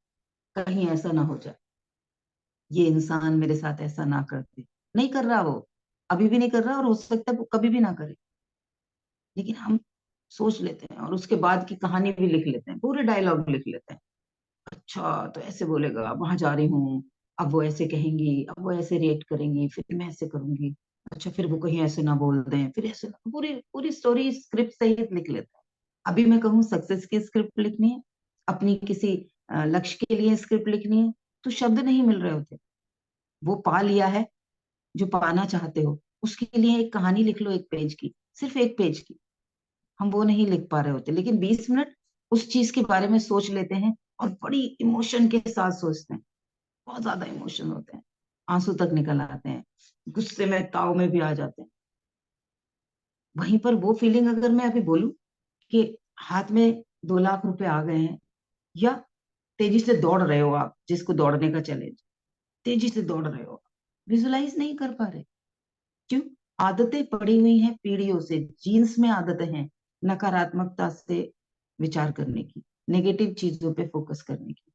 कहीं ऐसा ना हो जाए ये इंसान मेरे साथ ऐसा ना कर दे। नहीं कर रहा वो, अभी भी नहीं कर रहा, और हो सकता है वो कभी भी ना करे। लेकिन हम सोच लेते हैं और उसके बाद की कहानी भी लिख लेते हैं, पूरे डायलॉग लिख लेते हैं। अच्छा तो ऐसे बोलेगा, वहां जा रही हूँ, अब वो ऐसे कहेंगी, अब वो ऐसे रिएक्ट करेंगी, फिर मैं ऐसे करूंगी। अच्छा फिर वो कहीं ऐसे ना बोल दें, फिर ऐसे ना, पूरी पूरी स्टोरी स्क्रिप्ट सहित लिख लेते हैं। अभी मैं कहूँ सक्सेस की स्क्रिप्ट लिखनी है, अपनी किसी लक्ष्य के लिए स्क्रिप्ट लिखनी है, तो शब्द नहीं मिल रहे होते। वो पा लिया है जो पाना चाहते हो, उसके लिए एक कहानी लिख लो, एक पेज की, सिर्फ एक पेज की। हम वो नहीं लिख पा रहे होते, लेकिन 20 मिनट उस चीज के बारे में सोच लेते हैं, और बड़ी इमोशन के साथ सोचते हैं। बहुत ज्यादा इमोशन होते हैं, आंसू तक निकल आते हैं, गुस्से में ताव में भी आ जाते हैं। वहीं पर वो फीलिंग अगर मैं अभी बोलूं कि हाथ में 2 लाख रुपए आ गए हैं, या तेजी से दौड़ रहे हो आप, जिसको दौड़ने का चैलेंज, तेजी से दौड़ रहे हो, विजुलाइज नहीं कर पा रहे। क्यों? आदतें पड़ी हुई हैं पीढ़ियों से, जीन्स में आदतें हैं नकारात्मकता से विचार करने की, नेगेटिव चीजों पे फोकस करने की।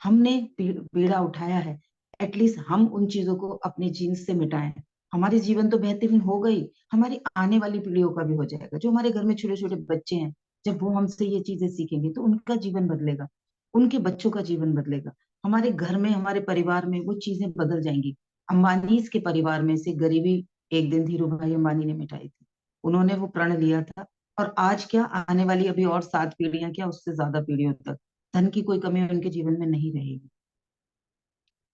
हमने बीड़ा उठाया है, एटलीस्ट हम उन चीजों को अपने जीन्स से मिटाएं। हमारे जीवन तो बेहतरीन हो गई, हमारी आने वाली पीढ़ियों का भी हो जाएगा। जो हमारे घर में छोटे छोटे बच्चे हैं, जब वो हमसे ये चीजें सीखेंगे तो उनका जीवन बदलेगा, उनके बच्चों का जीवन बदलेगा। हमारे घर में, हमारे परिवार में वो चीजें बदल जाएंगी। अंबानी के परिवार में से गरीबी एक दिन धीरू भाई अंबानी ने मिटाई थी। उन्होंने वो प्रण लिया था, और आज क्या, आने वाली अभी और 7 पीढ़ियां, क्या उससे ज्यादा पीढ़ियों तक धन की कोई कमी उनके जीवन में नहीं रहेगी।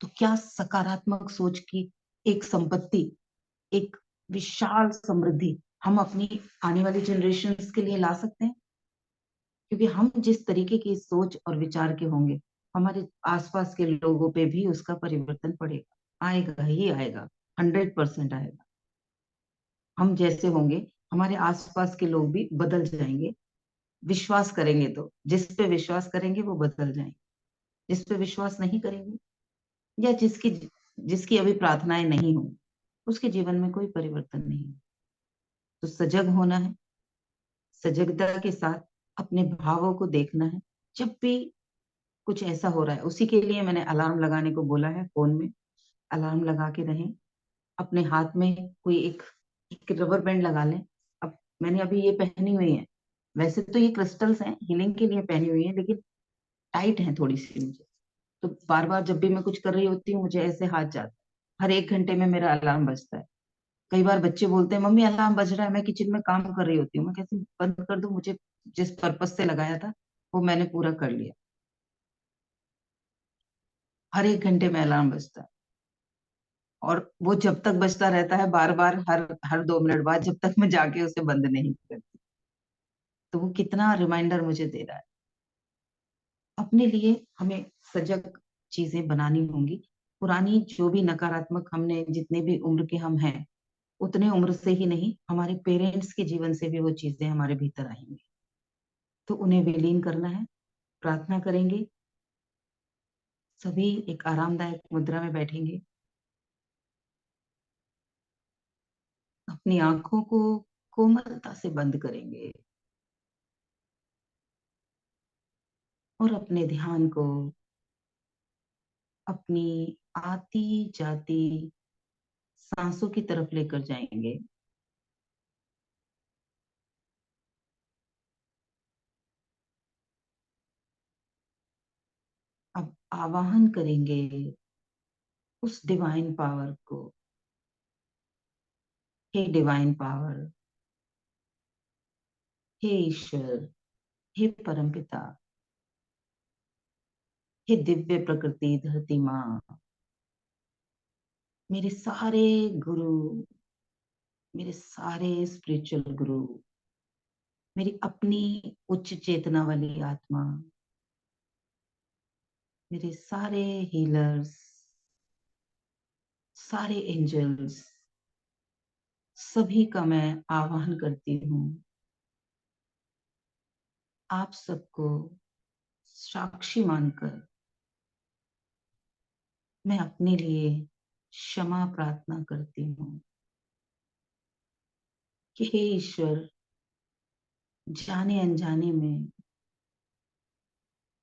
तो क्या सकारात्मक सोच की एक संपत्ति, एक विशाल समृद्धि हम अपनी आने वाली जनरेशन के लिए ला सकते हैं? क्योंकि हम जिस तरीके की सोच और विचार के होंगे, हमारे आसपास के लोगों पे भी उसका परिवर्तन पड़ेगा, आएगा ही आएगा, 100% आएगा। हम जैसे होंगे, हमारे आसपास के लोग भी बदल जाएंगे। विश्वास करेंगे तो, जिस पे विश्वास करेंगे वो बदल जाएंगे, जिस पे विश्वास नहीं करेंगे, या जिसकी जिसकी अभी प्रार्थनाएं नहीं हो, उसके जीवन में कोई परिवर्तन नहीं है। तो सजग होना है, सजगता के साथ अपने भावों को देखना है। जब भी कुछ ऐसा हो रहा है, उसी के लिए मैंने अलार्म लगाने को बोला है फोन में। अलार्म लगा के रहें, अपने हाथ में कोई एक रबर बैंड लगा लें। अब मैंने अभी ये पहनी हुई है, वैसे तो ये क्रिस्टल्स हैं, हीलिंग के लिए पहनी हुई है, लेकिन टाइट है थोड़ी सी मुझे। तो बार बार जब भी मैं कुछ कर रही होती हूँ, मुझे ऐसे हाथ जाता है। हर 1 घंटे में मेरा अलार्म बजता है। कई बार बच्चे बोलते हैं मम्मी अलार्म बज रहा है, मैं किचन में काम कर रही होती हूँ। मैं कैसे बंद कर दूं? मुझे जिस पर्पस से लगाया था वो मैंने पूरा कर लिया। हर 1 घंटे में अलार्म बजता है और वो जब तक बजता रहता है बार-बार हर हर 2 मिनट बाद जब तक मैं जाके उसे बंद नहीं करती। तो वो कितना रिमाइंडर मुझे दे रहा है। अपने लिए हमें सजग चीज़ें बनानी होंगी। पुरानी जो भी नकारात्मक हमने जितने भी उम्र के हम हैं, उतने उम्र से ही नहीं, हमारे पेरेंट्स के जीवन से भी वो चीज़ें हमारे भीतर आएँगी। तो उन्हें विलीन करना है, प्रार्थना करेंगे, सभी एक आरामदायक मुद्रा में बैठेंगे, अपनी आँखों को कोमलता से बंद करेंगे और अपने ध्यान को अपनी आती-जाती साँसों की तरफ लेकर जाएँगे। अब आवाहन करेंगे उस डिवाइन पावर को, हे डिवाइन पावर, हे ईश्वर, हे परमपिता, हे दिव्य प्रकृति धरती माँ, मेरे सारे गुरु, मेरे सारे स्पिरिचुअल गुरु, मेरी अपनी उच्च चेतना वाली आत्मा, मेरे सारे हीलर्स, सारे एंजल्स, सभी का मैं आवाहन करती हूँ। आप सबको साक्षी मानकर मैं अपने लिए क्षमा प्रार्थना करती हूँ कि हे ईश्वर, जाने अनजाने में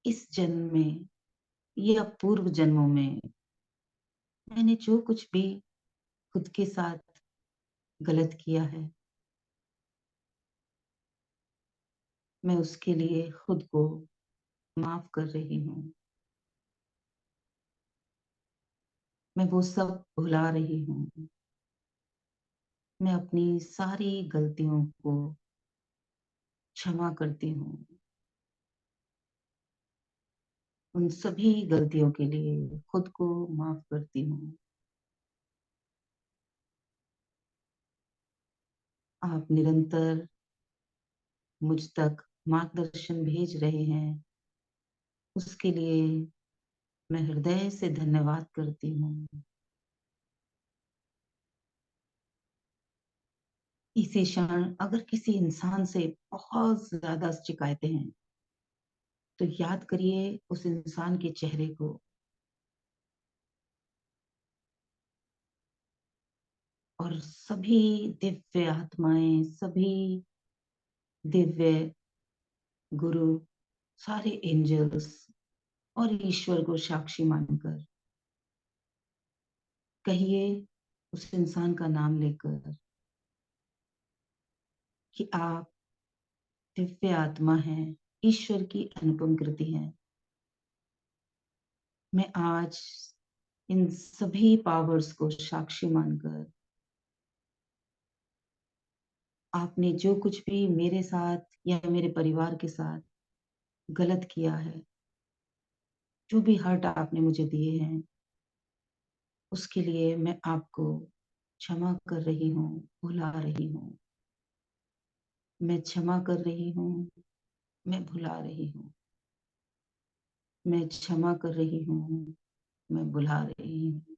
इस जन्म में या पूर्व जन्मों में मैंने जो कुछ भी खुद के साथ गलत किया है, मैं उसके लिए खुद को माफ कर रही हूँ। मैं वो सब भुला रही हूँ। मैं अपनी सारी गलतियों को क्षमा करती हूँ। उन सभी गलतियों के लिए खुद को माफ करती हूँ। आप निरंतर मुझ तक मार्गदर्शन भेज रहे हैं, उसके लिए मैं हृदय से धन्यवाद करती हूँ। इसी क्षण अगर किसी इंसान से बहुत ज़्यादा शिकायतें हैं, तो याद करिए उस इंसान के चेहरे को और सभी दिव्य आत्माएँ, सभी दिव्य गुरु, सारे एंजल्स और ईश्वर को साक्षी मानकर कहिए उस इंसान का नाम लेकर कि आप दिव्य आत्मा हैं, ईश्वर की अनुपम कृति हैं। मैं आज इन सभी पावर्स को साक्षी मानकर आपने जो कुछ भी मेरे साथ या मेरे परिवार के साथ गलत किया है, जो भी हर्ट आपने मुझे दिए हैं, उसके लिए मैं आपको क्षमा कर रही हूँ, भुला रही हूँ। मैं क्षमा कर रही हूँ, मैं भुला रही हूँ। मैं क्षमा कर रही हूँ, मैं भुला रही हूँ।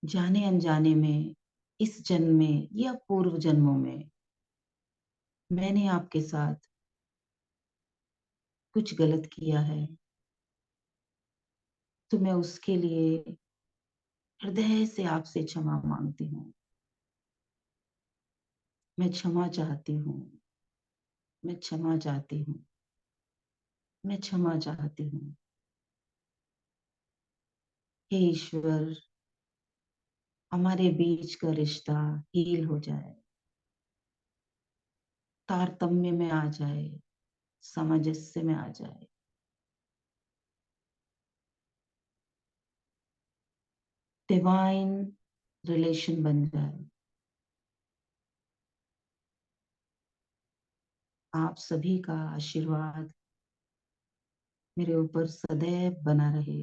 जाने अनजाने में, इस जन्म में या पूर्व जन्मों में मैंने आपके साथ कुछ गलत किया है, तो मैं उसके लिए हृदय से आपसे क्षमा मांगती हूँ। मैं क्षमा चाहती हूँ, मैं क्षमा चाहती हूँ, मैं क्षमा चाहती हूँ। हे ईश्वर, हमारे बीच का रिश्ता हील हो जाए, तारतम्य में आ जाए, सामंजस्य में आ जाए। डिवाइन रिलेशन बन जाए। आप सभी का आशीर्वाद मेरे ऊपर सदैव बना रहे।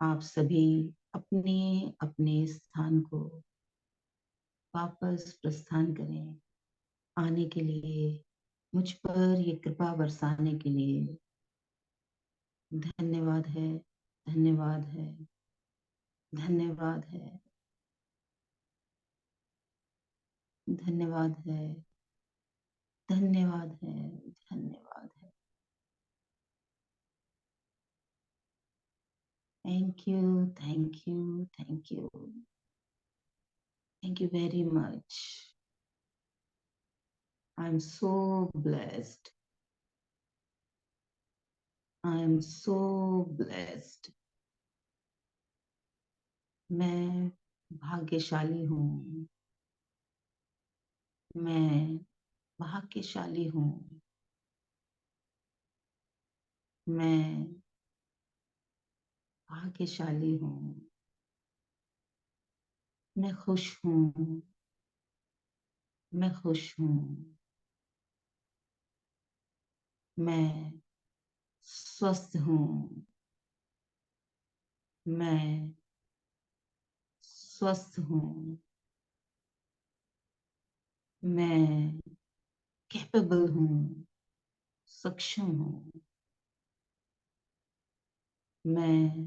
आप सभी अपने अपने स्थान को वापस प्रस्थान करें। आने के लिए, मुझ पर ये कृपा बरसाने के लिए धन्यवाद है, धन्यवाद है, धन्यवाद है, धन्यवाद है, धन्यवाद है, धन्यवाद है। Thank you, thank you, thank you, thank you very much. I am so blessed, I am so blessed. मैं भाग्यशाली हूँ, मैं भाग्यशाली हूँ, मैं भाग्यशाली हूँ, मैं खुश हूँ, मैं खुश हूँ, मैं स्वस्थ हूँ, मैं स्वस्थ हूँ, मैं कैपेबल हूँ, सक्षम हूँ, मैं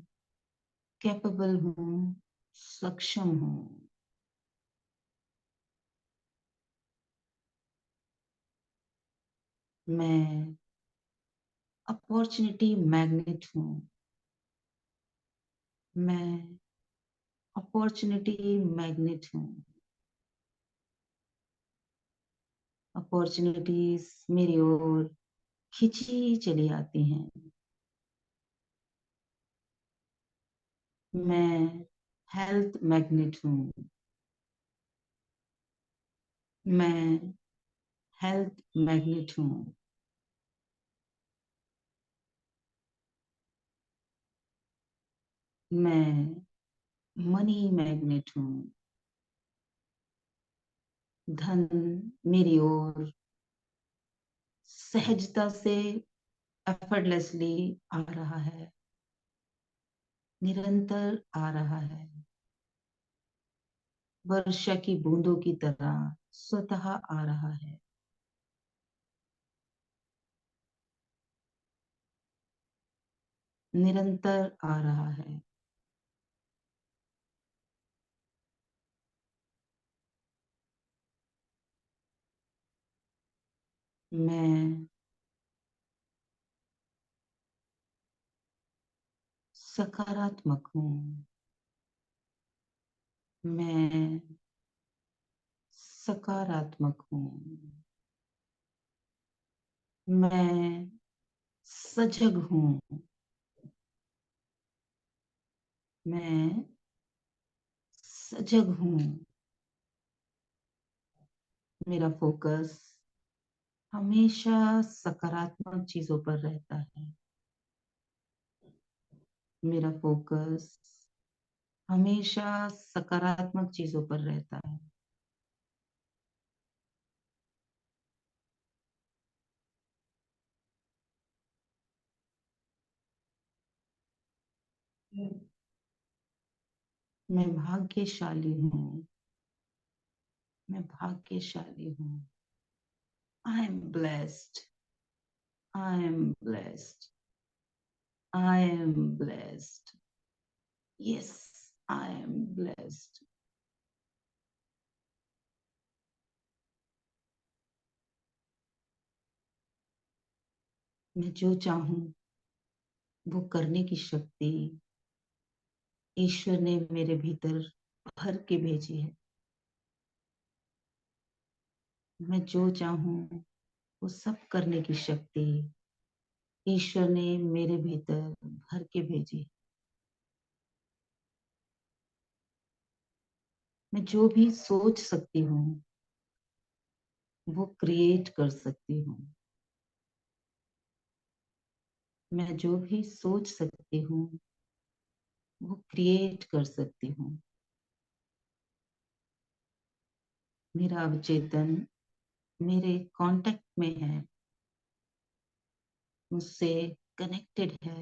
कैपेबल हूँ, सक्षम हूँ, मैं अपॉर्चुनिटी मैग्नेट हूँ, मैं अपॉर्चुनिटी मैग्नेट हूँ। अपॉर्चुनिटीज मेरी ओर खिंची चली आती हैं। मैं हेल्थ मैग्नेट हूँ, मैं हेल्थ मैग्नेट हूँ, मैं मनी मैग्नेट हूँ। धन मेरी ओर सहजता से एफर्टलेसली आ रहा है, निरंतर आ रहा है, वर्षा की बूंदों की तरह स्वतः आ रहा है। निरंतर आ रहा है। मैं सकारात्मक हूँ, मैं सकारात्मक हूँ, मैं सजग हूँ, मैं सजग हूँ। मेरा फोकस हमेशा सकारात्मक चीजों पर रहता है। मेरा फोकस हमेशा सकारात्मक चीजों पर रहता है। मैं भाग्यशाली हूँ, मैं भाग्यशाली हूँ। I am blessed, I am blessed, I am blessed, yes, I am blessed. मैं जो चाहूं वो करने की शक्ति ईश्वर ने मेरे भीतर भर के भेजी है। मैं जो चाहूं वो सब करने की शक्ति ईश्वर ने मेरे भीतर भर के भेजी। मैं जो भी सोच सकती हूँ वो क्रिएट कर सकती हूँ। मैं जो भी सोच सकती हूँ वो क्रिएट कर सकती हूँ। मेरा अवचेतन मेरे कांटेक्ट में है। मुझसे कनेक्टेड है।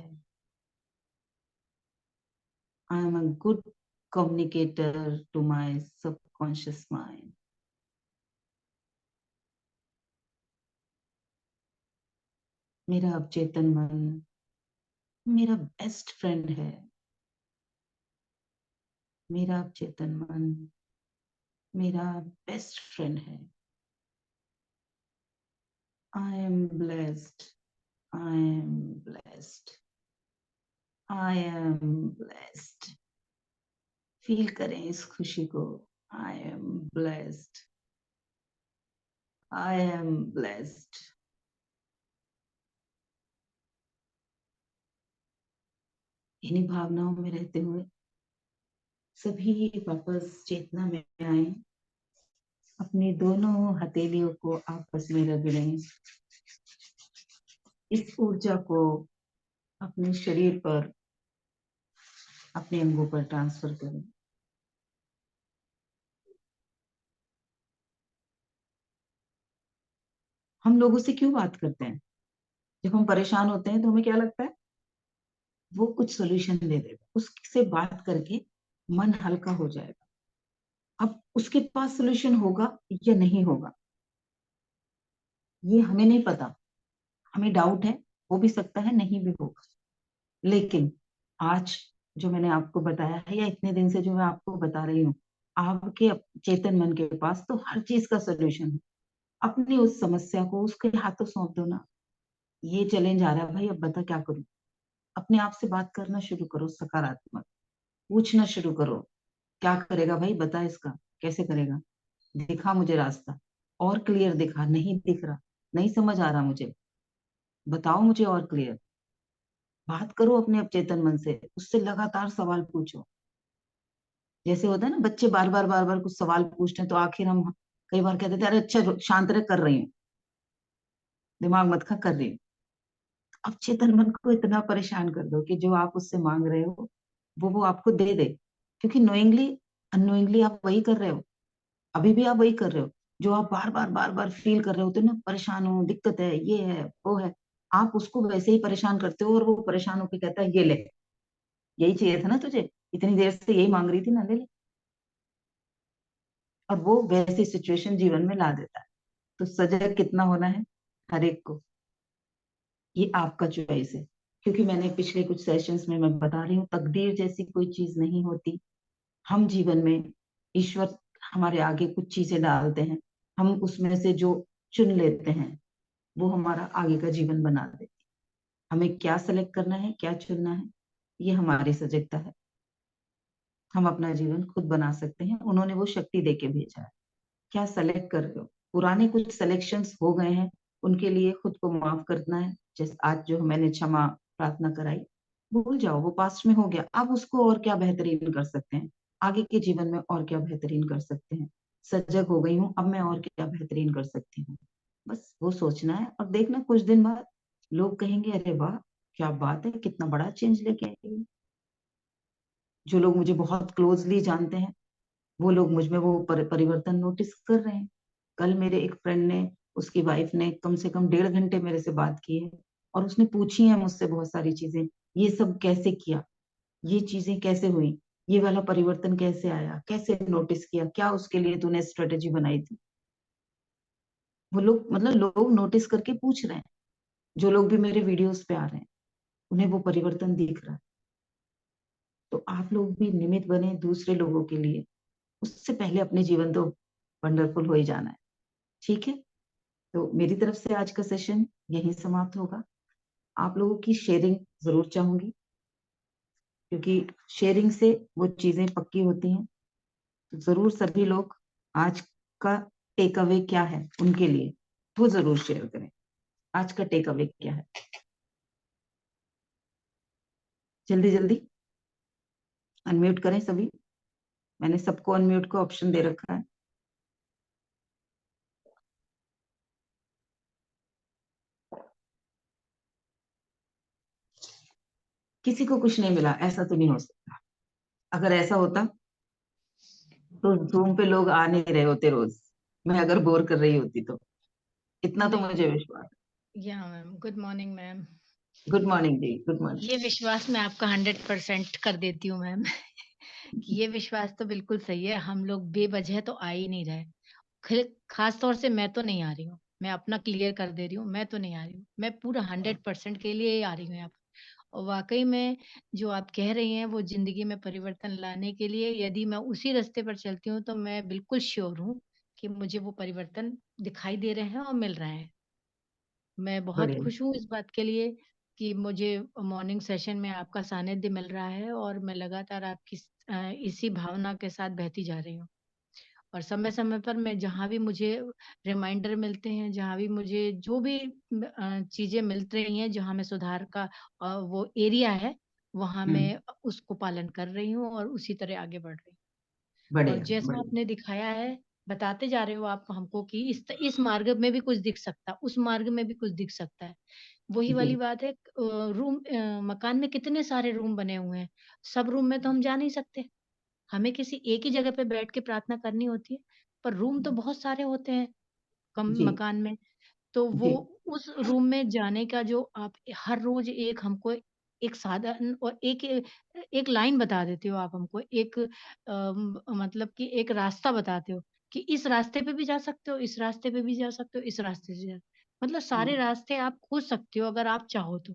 I am a good communicator to my subconscious mind. मेरा अवचेतन मन मेरा बेस्ट फ्रेंड है। मेरा अवचेतन मन मेरा बेस्ट फ्रेंड है। I am blessed. I am blessed. I am blessed. Feel करें इस खुशी को। I am blessed. I am blessed. इन्हीं भावनाओं में रहते हुए सभी वापस चेतना में आए। अपनी दोनों हथेलियों को आपस में रगड़ें। इस ऊर्जा को अपने शरीर पर, अपने अंगों पर ट्रांसफर करें। हम लोगों से क्यों बात करते हैं? जब हम परेशान होते हैं तो हमें क्या लगता है? वो कुछ सोल्यूशन दे देगा, उससे बात करके मन हल्का हो जाएगा। अब उसके पास सोल्यूशन होगा या नहीं होगा, ये हमें नहीं पता। हमें डाउट है, हो भी सकता है नहीं भी होगा। लेकिन आज जो मैंने आपको बताया है, या इतने दिन से जो मैं आपको बता रही हूँ, आपके चेतन मन के पास तो हर चीज का सोल्यूशन है। अपनी उस समस्या को उसके हाथों सौंप दो ना। ये चैलेंज आ रहा है भाई, अब बता क्या करूं। अपने आप से बात करना शुरू करो, सकारात्मक पूछना शुरू करो। क्या करेगा भाई, बता इसका कैसे करेगा, दिखा मुझे रास्ता, और क्लियर दिखा। नहीं दिख रहा, नहीं समझ आ रहा मुझे, बताओ मुझे और क्लियर। बात करो अपने अवचेतन मन से, उससे लगातार सवाल पूछो। जैसे होता है ना, बच्चे बार बार कुछ सवाल पूछते हैं तो आखिर हम कई बार कहते थे अरे अच्छा शांत रह, कर रही हूँ, दिमाग मत खा, कर रही हूँ। अब चेतन मन को इतना परेशान कर दो कि जो आप उससे मांग रहे हो वो आपको दे दे। क्योंकि नोइंगली अननोइंगली आप वही कर रहे हो। अभी भी आप वही कर रहे हो जो आप बार बार फील कर रहे होते हो ना, परेशान हो, दिक्कत है, ये है वो है। आप उसको वैसे ही परेशान करते हो और वो परेशान होकर कहता है ये ले, यही चाहिए था ना तुझे, इतनी देर से यही मांग रही थी ना, ले ले। और वो वैसी सिचुएशन जीवन में ला देता है। तो सजग कितना होना है हर एक को, ये आपका चॉइस है। क्योंकि मैंने पिछले कुछ सेशंस में मैं बता रही हूँ, तकदीर जैसी कोई चीज नहीं होती। हम जीवन में, ईश्वर हमारे आगे कुछ चीजें डालते हैं, हम उसमें से जो चुन लेते हैं वो हमारा आगे का जीवन बना देती है। हमें क्या सेलेक्ट करना है, क्या चुनना है, ये हमारी सजगता है। हम अपना जीवन खुद बना सकते हैं, उन्होंने वो शक्ति दे के भेजा है। क्या सेलेक्ट कर रहे हो? पुराने कुछ सिलेक्शंस हो गए हैं, उनके लिए खुद को माफ करना है। जैसे आज जो मैंने क्षमा प्रार्थना कराई, भूल जाओ, वो पास्ट में हो गया। अब उसको और क्या बेहतरीन कर सकते हैं, आगे के जीवन में और क्या बेहतरीन कर सकते हैं। सजग हो गई हूँ, अब मैं और क्या बेहतरीन कर सकती हूँ। बस वो सोचना है और देखना, कुछ दिन बाद लोग कहेंगे अरे वाह, क्या बात है, कितना बड़ा चेंज लेके आई। जो लोग मुझे बहुत क्लोजली जानते हैं, वो लोग मुझ में वो परिवर्तन नोटिस कर रहे हैं। कल मेरे एक फ्रेंड ने, उसकी वाइफ ने कम से कम 1.5 घंटे मेरे से बात की है, और उसने पूछी है मुझसे बहुत सारी चीजें। ये सब कैसे किया, ये चीजें कैसे हुई, ये वाला परिवर्तन कैसे आया, कैसे नोटिस किया, क्या उसके लिए तूने स्ट्रेटेजी बनाई थी। वो लोग, मतलब लोग नोटिस करके पूछ रहे हैं। जो लोग भी मेरे वीडियोस पे आ रहे हैं, उन्हें वो परिवर्तन दिख रहा है। तो आप लोग भी निमित्त बने दूसरे लोगों के लिए। उससे पहले अपने जीवन तो वंडरफुल हो ही जाना है। ठीक है, तो मेरी तरफ से आज का सेशन यहीं समाप्त होगा। आप लोगों की शेयरिंग जरूर चाहूंगी, क्योंकि शेयरिंग से वो चीजें पक्की होती हैं। तो जरूर सभी लोग आज का टेक अवे क्या है उनके लिए वो जरूर शेयर करें। आज का टेक अवे क्या है, जल्दी जल्दी अनम्यूट करें सभी। मैंने सबको अनम्यूट का ऑप्शन दे रखा है। किसी को कुछ नहीं मिला, ऐसा तो नहीं हो सकता। अगर ऐसा होता तो जूम पे लोग आ नहीं रहे होते रोज, मैं अगर बोर कर रही होती तो। इतना तो मुझे विश्वास है। Yeah, ma'am. Good morning, ma'am. Good morning दी, गुड मॉर्निंग। ये विश्वास मैं आपका 100% कर देती हूँ मैम कि ये विश्वास तो बिल्कुल सही है। हम लोग बेवजह तो आ ही नहीं रहे। खास तौर से मैं तो नहीं आ रही हूँ। मैं अपना क्लियर कर दे रही हूँ, मैं तो नहीं आ रही हूँ। मैं पूरा 100% के लिए ही आ रही हूँ यहाँ पर। और वाक़ई में जो आप कह रही हैं वो ज़िंदगी में परिवर्तन लाने के लिए यदि मैं उसी रास्ते पर चलती हूँ तो मैं बिल्कुल श्योर हूँ कि मुझे वो परिवर्तन दिखाई दे रहे हैं और मिल रहे हैं। मैं बहुत बढ़िया। खुश हूँ इस बात के लिए कि मुझे मॉर्निंग सेशन में आपका सानिध्य मिल रहा है और मैं लगातार आपकी इसी भावना के साथ बहती जा रही हूँ। और समय-समय पर मैं जहाँ भी मुझे रिमाइंडर मिलते हैं, जहाँ भी मुझे जो भी चीज़ें मिल रही हैं, जहाँ मैं सुधार का वो एरिया है, वहाँ हम्म। मैं उसको पालन कर रही हूँ और उसी तरह आगे बढ़ रही हूँ। और बढ़िया जैसा बढ़िया। आपने दिखाया है, बताते जा रहे हो आप हमको कि इस मार्ग में भी कुछ दिख सकता, उस मार्ग में भी कुछ दिख सकता है। वही वाली जी बात है मकान में कितने सारे रूम बने हुए हैं, सब रूम में तो हम जा नहीं सकते। हमें किसी एक ही जगह पे बैठ के प्रार्थना करनी होती है, पर रूम तो बहुत सारे होते हैं कम जी मकान में। तो वो जी उस रूम में जाने का जो आप हर रोज एक हमको एक साधन और एक लाइन बता देते हो आप हमको एक मतलब कि एक रास्ता बताते हो कि इस रास्ते पे भी जा सकते हो, इस रास्ते पे भी जा सकते हो, इस रास्ते से मतलब सारे रास्ते आप खोज सकते हो अगर आप चाहो तो,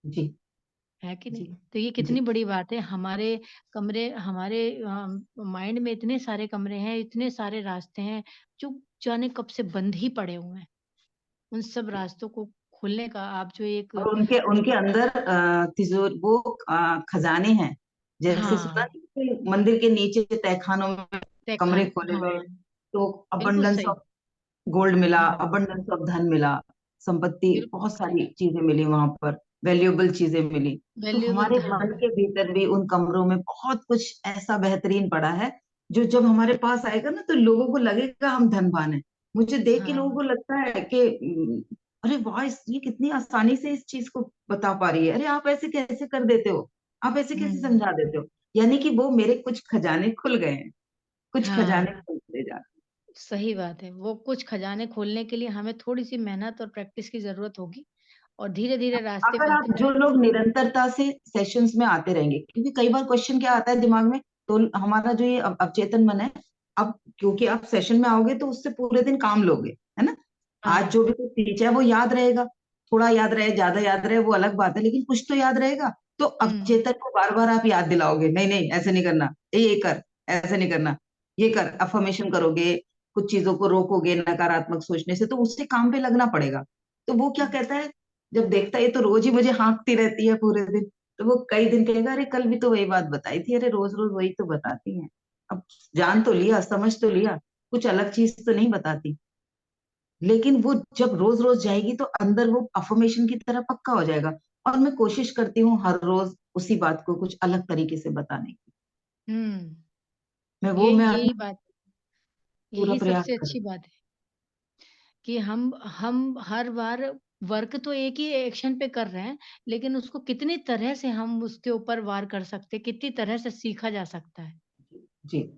जी है कि नहीं? जी तो ये जी। कितनी बड़ी बात है। हमारे माइंड में इतने सारे कमरे हैं, इतने सारे रास्ते हैं जो जाने कब से बंद ही पड़े हुए हैं। उन सब रास्तों को खोलने का आप जो एक और उनके उनके अंदर तिजोर वो खजाने हैं। जैसे सुना हाँ, नहीं कि मंदिर के नीचे तहखानों में कमरे तहखान खोले गए, हाँ, तो बिल्कुल अबंडेंस सही। ऑफ गोल्ड मिला, हाँ, अबंडेंस ऑफ धन मिला, संपत्ति, बिल्कुल बहुत सही। सारी चीजें मिली वहां पर, वैल्यूएबल चीजें मिली। तो वैल्यूएबल हमारे हाँ, मन के भीतर भी उन कमरों में बहुत कुछ ऐसा बेहतरीन पड़ा है, जो जब हमारे पास आएगा ना तो लोगों को लगेगा हम धनवान हैं। मुझे देख के लोगों हाँ। को लगता है कि अरे वाह, ये कितनी आसानी से इस चीज को बता पा रही है, अरे आप ऐसे कैसे कर देते हो, आप ऐसे कैसे हुँ, समझा देते हो। यानी कि वो मेरे कुछ खजाने खुल गए हैं, कुछ हाँ, खजाने खुलते जा रहे सही बात है। वो कुछ खजाने खोलने के लिए हमें थोड़ी-सी मेहनत और प्रैक्टिस की ज़रूरत होगी और धीरे-धीरे हैं। रास्ते अगर आप मिलते जो जाएँगे। लोग निरंतरता से सेशंस में आते रहेंगे, क्योंकि कई बार क्वेश्चन क्या आता है दिमाग में, तो हमारा जो ये अवचेतन मन है, अब क्योंकि आप सेशन में आओगे तो उससे पूरे दिन काम लोगे, है ना। आज हाँ, जो भी कुछ सींचा है वो याद रहेगा, थोड़ा याद रहे ज्यादा याद रहे वो अलग बात है, लेकिन कुछ तो याद रहेगा। तो हुँ, अवचेतन को बार बार आप याद दिलाओगे, नहीं नहीं ऐसे नहीं करना, ये कर, ऐसे नहीं करना, ये कर, अफर्मेशन करोगे, कुछ चीजों को रोकोगे नकारात्मक सोचने से, तो उससे काम पे लगना पड़ेगा। तो वो क्या हुँ, कहता है, जब देखता है ये तो रोज ही मुझे हाँकती रहती है पूरे दिन, तो वो कई दिन कहेगा अरे कल भी तो वही बात बताई थी, अरे रोज रोज वही तो बताती है। अब जान तो लिया, समझ तो लिया, कुछ अलग चीज तो नहीं बताती। लेकिन वो जब रोज रोज जाएगी तो अंदर वो अफर्मेशन की तरह पक्का हो जाएगा। और मैं कोशिश करती हूँ हर रोज उसी बात को कुछ अलग तरीके से बताने की। हुँ। मैं यही अपना बात पूरा यही प्रयास सबसे करती अच्छी बात है कि हम हर बार वर्क तो एक ही एक्शन पे कर रहे हैं, लेकिन उसको कितनी तरह से हम उसके ऊपर वार कर सकते हैं, कितनी तरह से सीखा जा सकता है। हूँ। जी।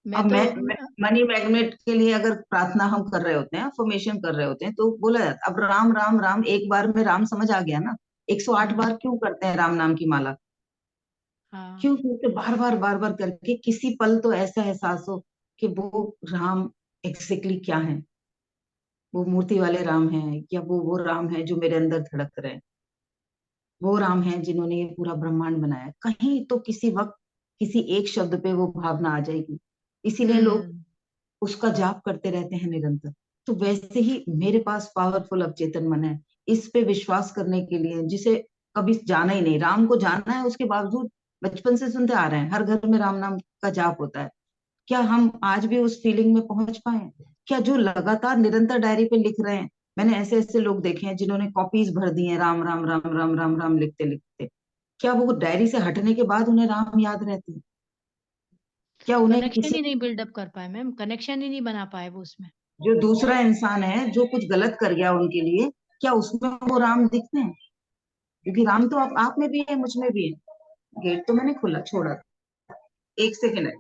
मैं अब तो मैं मनी मैग्नेट के लिए अगर प्रार्थना हम कर रहे होते हैं, अफर्मेशन कर रहे होते हैं, तो बोला जाता है अब राम राम राम, एक बार में राम समझ आ गया ना। 108 हाँ, बार क्यों करते हैं राम नाम की माला, हाँ, क्यों, क्योंकि बार बार करके किसी पल तो ऐसा एहसास हो कि वो राम एग्जैक्टली क्या है, वो मूर्ति वाले राम हैं या वो राम है जो मेरे अंदर धड़क रहे हैं, वो राम हैं जिन्होंने ये पूरा ब्रह्मांड बनाया। कहीं तो किसी वक्त किसी एक शब्द पे वो भावना आ जाएगी, इसीलिए लोग हुँ, उसका जाप करते रहते हैं निरंतर। तो वैसे ही मेरे पास पावरफुल अवचेतन मन है, इस पे विश्वास करने के लिए, जिसे कभी जाना ही नहीं, राम को जानना है उसके बावजूद बचपन से सुनते आ रहे हैं, हर घर में राम नाम का जाप होता है। क्या हम आज भी उस फीलिंग में पहुंच पाए? क्या जो लगातार निरंतर डायरी पे लिख रहे हैं, मैंने ऐसे ऐसे लोग देखे हैं जिन्होंने कॉपीज भर दी हैं राम राम राम राम राम राम लिखते लिखते, क्या वो डायरी से हटने के बाद उन्हें राम याद रहते हैं? क्या उन्हें कनेक्शन किसी, ही नहीं बिल्डअप कर पाए मैम, कनेक्शन ही नहीं बना पाए वो उसमें। जो दूसरा इंसान है जो कुछ गलत कर गया उनके लिए, क्या उसमें वो राम दिखते हैं? क्योंकि राम तो आप में भी है, मुझ में भी है। गेट तो मैंने खुला छोड़ा था, एक सेकेंड है।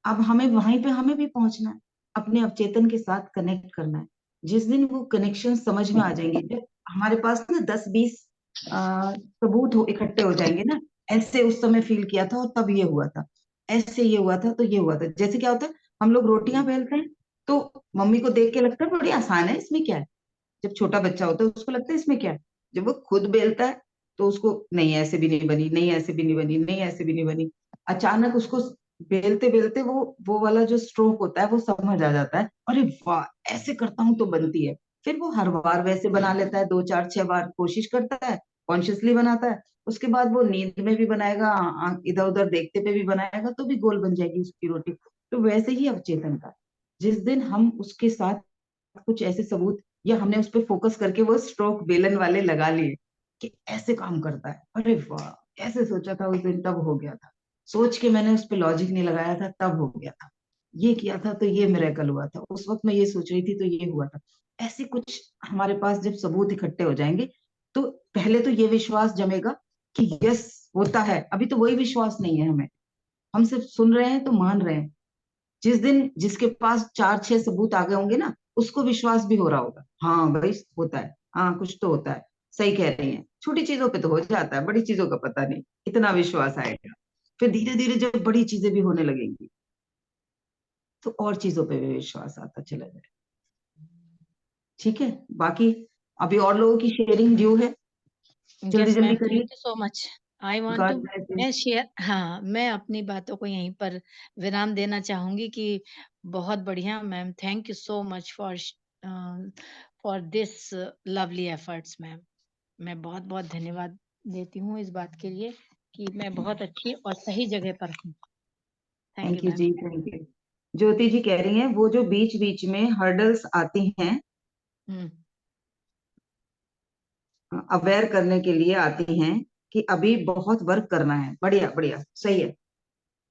अब हमें वहीं पे हमें भी पहुंचना है, अपने अवचेतन के साथ कनेक्ट करना है। जिस दिन वो कनेक्शन समझ में आ जाएंगे, जब हमारे पास ना 10-20 सबूत इकट्ठे हो जाएंगे ना, ऐसे उस समय फील किया था और तब ये हुआ था, ऐसे ये हुआ था तो ये हुआ था। जैसे क्या होता है, हम लोग रोटियां बेलते हैं तो मम्मी को देख के लगता है बड़ी आसान है, इसमें क्या है। जब छोटा बच्चा होता है उसको लगता है इसमें क्या है। जब वो खुद बेलता है तो उसको नहीं ऐसे भी नहीं बनी, नहीं ऐसे भी नहीं बनी, नहीं ऐसे भी नहीं बनी। अचानक उसको बेलते बेलते वो वाला जो स्ट्रोक होता है वो समझ आ जाता है, अरे वाह ऐसे करता हूँ तो बनती है। फिर वो हर बार वैसे बना लेता है, 2 4 6 बार कोशिश करता है, कॉन्शियसली बनाता है। उसके बाद वो नींद में भी बनाएगा, इधर उधर देखते पे भी बनाएगा तो भी गोल बन जाएगी उसकी रोटी। तो वैसे ही अवचेतन का, जिस दिन हम उसके साथ कुछ ऐसे सबूत, या हमने उस पर फोकस करके वो स्ट्रोक बेलन वाले लगा लिए कि ऐसे काम करता है, अरे वाह ऐसे सोचा था उस दिन तब हो गया था, सोच के मैंने उस पर लॉजिक नहीं लगाया था तब हो गया था, ये किया था तो ये मिरेकल हुआ था, उस वक्त मैं ये सोच रही थी तो ये हुआ था। ऐसे कुछ हमारे पास जब सबूत इकट्ठे हो जाएंगे तो पहले तो ये विश्वास जमेगा कि यस होता है। अभी तो वही विश्वास नहीं है हमें, हम सिर्फ सुन रहे हैं तो मान रहे हैं। जिस दिन जिसके पास 4 6 सबूत आ गए होंगे ना, उसको विश्वास भी हो रहा होगा, हाँ भाई होता है, हाँ कुछ तो होता है, सही कह रही हैं। छोटी चीजों पे तो हो जाता है, बड़ी चीजों का पता नहीं, इतना विश्वास आएगा। फिर धीरे धीरे जब बड़ी चीजें भी होने लगेंगी तो और चीजों पे भी विश्वास आता चला जाए। ठीक है, बाकी अभी और लोगों की शेयरिंग ड्यू है, जल्दी यस जल्दी मैम, करिए। Thank you so much. I want God to bless you. मैं शेयर हाँ, मैं अपनी बातों को यहीं पर विराम देना चाहूँगी कि बहुत बढ़िया ma'am, thank you so much for this lovely efforts ma'am. मैं बहुत-बहुत धन्यवाद देती हूँ इस बात के लिए कि मैं बहुत अच्छी और सही जगह पर हूँ। Thank you thank you ma'am. जी, थैंक यू। ज्योति जी कह रही हैं वो जो बीच बीच में हर्डल्स आती हैं, हुँ, अवेयर करने के लिए आती हैं कि अभी बहुत वर्क करना है, बढ़िया बढ़िया सही है।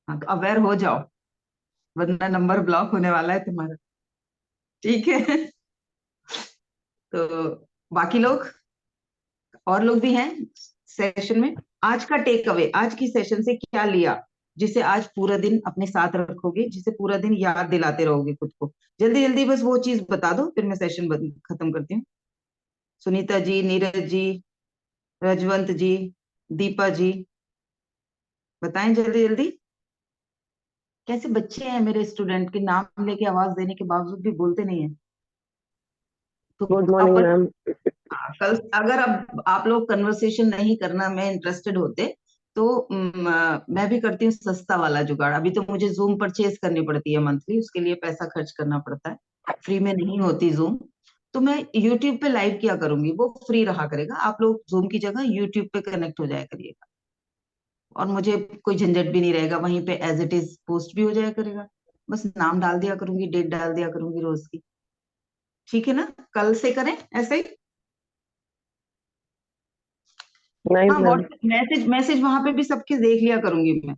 हाँ तो अवेयर हो जाओ, वरना नंबर ब्लॉक होने वाला है तुम्हारा। ठीक है। तो बाकी लोग, और लोग भी हैं सेशन में, आज का टेक अवे, आज की सेशन से क्या लिया, जिसे आज पूरा दिन अपने साथ रखोगे, जिसे पूरा दिन याद दिलाते रहोगे खुद को। जल्दी जल्दी बस वो चीज बता दो, फिर मैं सेशन खत्म करती हूँ। सुनीता जी, नीरज जी, रजवंत जी, दीपा जी, बताएं जल्दी जल्दी। कैसे बच्चे हैं मेरे स्टूडेंट के नाम लेके आवाज देने के बावजूद भी बोलते नहीं है। तो गुड मॉर्निंग अपन मैम। कल अगर अब आप लोग कन्वर्सेशन नहीं करना में इंटरेस्टेड होते तो मैं भी करती हूँ सस्ता वाला जुगाड़। अभी तो मुझे जूम परचेज करनी पड़ती है मंथली, उसके लिए पैसा खर्च करना पड़ता है, फ्री में नहीं होती जूम। तो मैं यूट्यूब पे लाइव किया करूंगी, वो फ्री रहा करेगा, आप लोग जूम की जगह यूट्यूब पे कनेक्ट हो जाया करिएगा, और मुझे कोई झंझट भी नहीं रहेगा, वहीं पे एज इट इज पोस्ट भी हो जाया करेगा। बस नाम डाल दिया करूंगी, डेट डाल दिया करूंगी रोज की। ठीक है ना, कल से करें ऐसे ही। नहीं हाँ मैम, व्हाट्सएप मैसेज मैसेज वहां पे भी सबके देख लिया करूंगी मैं।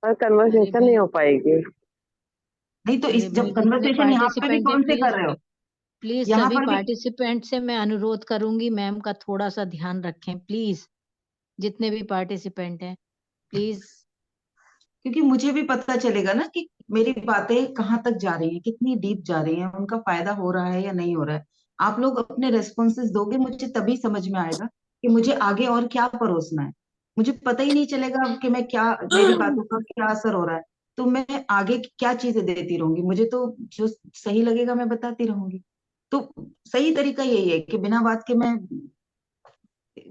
पर अरे कन्वर्सेशन नहीं हो पाएगी। नहीं तो अरे इस जब भाई जितने कन्वर्सेशन यहाँ पे भी पार्टिसिपेंट है कौन से कर प्लीज रहे हो, प्लीज यहाँ सभी पर भी, पार्टिसिपेंट से मैं अनुरोध करूंगी मैम का थोड़ा सा ध्यान रखें प्लीज। जितने भी पार्टिसिपेंट हैं प्लीज। क्योंकि मुझे भी पता चलेगा ना कि मेरी बातें कहाँ तक जा रही हैं, कितनी डीप जा रही हैं, उनका फायदा हो रहा है या नहीं हो रहा है। आप लोग अपने रेस्पॉन्सेस दोगे, मुझे तभी समझ में आएगा कि मुझे आगे और क्या परोसना है। मुझे पता ही नहीं चलेगा कि मैं क्या, मेरी बातों का क्या असर हो रहा है। तो मैं आगे क्या चीजें देती रहूंगी, मुझे तो जो सही लगेगा मैं बताती रहूंगी। तो सही तरीका यही है कि बिना बात के मैं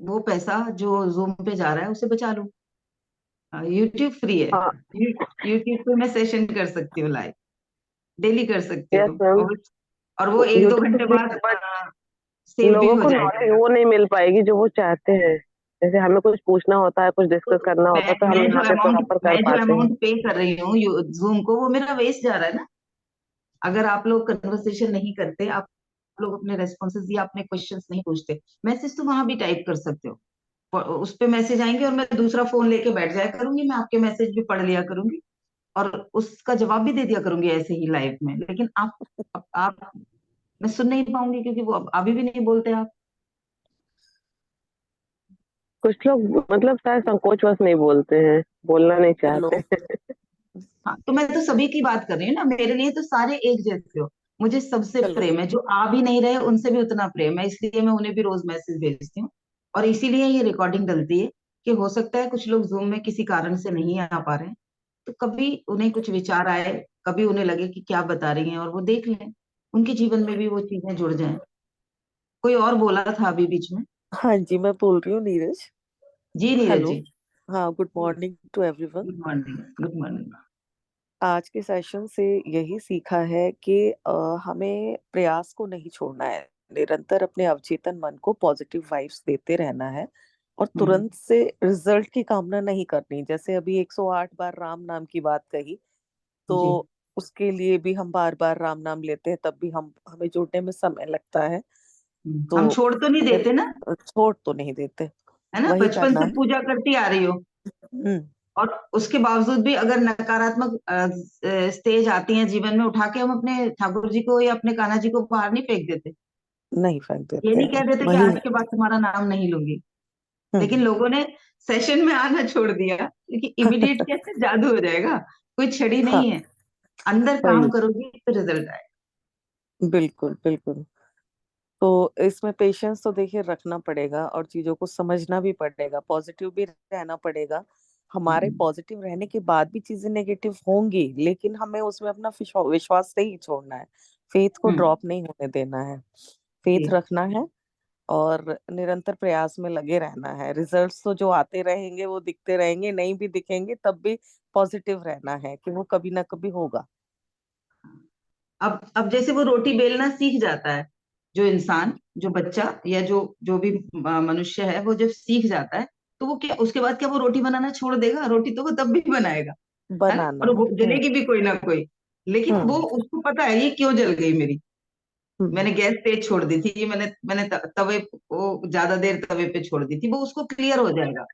वो पैसा जो जूम पे जा रहा है उसे बचा लूं। यूट्यूब फ्री है, हाँ, यूट्यूब पे मैं सेशन कर सकती हूँ लाइव, डेली कर सकती यस हूँ, मैम। और वो 1 2 यूट्यूब पे घंटे फ्री बाद है, बट सेव भी लोगों हो को नॉलेज जाएगा। वो नहीं मिल पाएगी जो वो चाहते हैं। जैसे हमें कुछ पूछना होता है, कुछ तो डिस्कस करना होता है, तो हम यहाँ पे प्रॉपर कर मैं जो पाते हैं। अमाउंट पे कर रही हूँ जूम को, वो मेरा वेस्ट जा रहा है ना। अगर आप लोग कन्वर्सेशन नहीं करते, आप लोग अपने रेस्पॉन्सेज या अपने क्वेश्चंस नहीं पूछते, मैसेज तो वहां भी टाइप कर सकते हो, उस पे मैसेज आएंगे और मैं दूसरा फोन लेके बैठ जाया करूंगी, मैं आपके मैसेज भी पढ़ लिया करूंगी और उसका जवाब भी दे दिया करूंगी ऐसे ही लाइव में। लेकिन आप मैं सुन नहीं पाऊंगी क्योंकि वो अभी भी नहीं बोलते आप। कुछ लोग मतलब शायद संकोचवश नहीं बोलते हैं, बोलना नहीं हेलो, चाहते। हाँ, तो मैं तो सभी की बात कर रही हूँ ना, मेरे लिए तो सारे एक जैसे हो। मुझे सबसे चलो प्रेम है, जो आ भी नहीं रहे उनसे भी उतना प्रेम है, इसलिए मैं उन्हें भी रोज मैसेज भेजती हूँ। और इसीलिए ये रिकॉर्डिंग डलती है कि हो सकता है कुछ लोग जूम में किसी कारण से नहीं आ पा रहे हैं, तो कभी उन्हें कुछ विचार आए, कभी उन्हें लगे कि क्या बता रही हैं, और वो देख लें, उनके जीवन में भी वो चीजें जुड़ जाएं। कोई और बोला था अभी बीच में। हाँ जी, मैं बोल रही हूँ नीरज। जी नीरज हेलो। जी। हाँ, good morning to everyone. Good morning. Good morning. आज के सेशन से यही सीखा है कि हमें प्रयास को नहीं छोड़ना है, निरंतर अपने अवचेतन मन को पॉजिटिव वाइब्स देते रहना है और हम्म। तुरंत से रिजल्ट की कामना नहीं करनी। जैसे अभी 108 बार राम नाम की बात कही, जी। तो उसके लिए भी हम बार बार राम नाम लेते हैं, तब भी हमें जुड़ने में समय लगता है। हम तो छोड़ तो नहीं हमें देते ना, छोड़ तो नहीं देते, है ना, वही बचपन करना से है। पूजा करती आ रही हो, हम्म। और उसके बावजूद भी अगर नकारात्मक स्टेज आती है जीवन में, उठा के हम अपने ठाकुर जी को या अपने कान्हा जी को बाहर नहीं फेंक देते। नहीं फेंक ये देते नहीं हैं, कह देते कि वही। आज के बाद तुम्हारा नाम नहीं लूंगी। लेकिन हम्म। लोगों ने सेशन में आना छोड़ दिया, क्योंकि इमीडिएट कैसे जादू हो जाएगा, कोई छड़ी हाँ, नहीं है, अंदर काम वही। करोगी तो रिजल्ट आएगा। बिल्कुल बिल्कुल। तो इसमें पेशेंस तो देखिए रखना पड़ेगा और चीजों को समझना भी पड़ेगा, पॉजिटिव भी रहना पड़ेगा। हमारे हम्म। पॉजिटिव रहने के बाद भी चीजें नेगेटिव होंगी, लेकिन हमें उसमें अपना विश्वास नहीं छोड़ना है, फेथ को हम्म। ड्रॉप नहीं होने देना है, फेथ जी। रखना है और निरंतर प्रयास में लगे रहना है। रिजल्ट्स तो जो आते रहेंगे वो दिखते रहेंगे, नहीं भी दिखेंगे तब भी पॉजिटिव रहना है कि वो कभी ना कभी होगा। अब जैसे वो रोटी बेलना सीख जाता है, जो इंसान, जो बच्चा या जो जो भी मनुष्य है, वो जब सीख जाता है, तो वो क्या, उसके बाद क्या वो रोटी बनाना छोड़ देगा? रोटी तो वो तब भी बनाएगा, है ना, बनाना और है। वो जलेगी भी कोई ना कोई। लेकिन वो, हम्म। उसको पता है ये क्यों जल गई मेरी, हम्म। मैंने गैस तेज छोड़ दी थी, ये मैंने तवे को ज्यादा देर तवे पे छोड़ दी थी, वो उसको क्लियर हो जाएगा,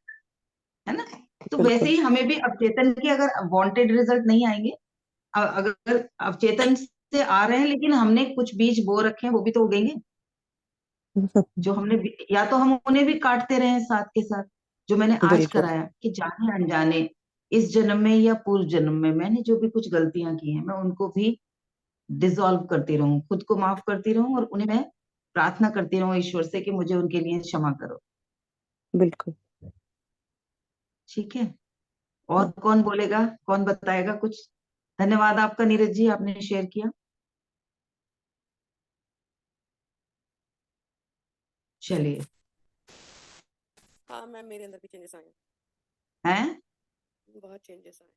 है ना। तो वैसे बिल्कुल। ही हमें भी अवचेतन के अगर वांटेड रिजल्ट नहीं आएंगे, अगर अवचेतन से आ रहे हैं लेकिन हमने कुछ बीज बो रखे हैं, वो भी तो उगेंगे। जो हमने या तो हम उन्हें भी काटते रहे साथ के साथ, जो मैंने आज बिल्कुल। कराया कि जाने अनजाने इस जन्म में या पूर्व जन्म में मैंने जो भी कुछ गलतियां की हैं, मैं उनको भी डिसॉल्व करती रहूं, खुद को माफ करती रहूं, और उन्हें मैं प्रार्थना करती रहूं ईश्वर से कि मुझे उनके लिए क्षमा करो। बिल्कुल। ठीक है। और कौन बोलेगा, कौन बताएगा कुछ? धन्यवाद आपका नीरज जी, आपने शेयर किया। चलिए। हाँ मैम, मेरे अंदर भी चेंजेस आए हैं, हैं, बहुत चेंजेस आए।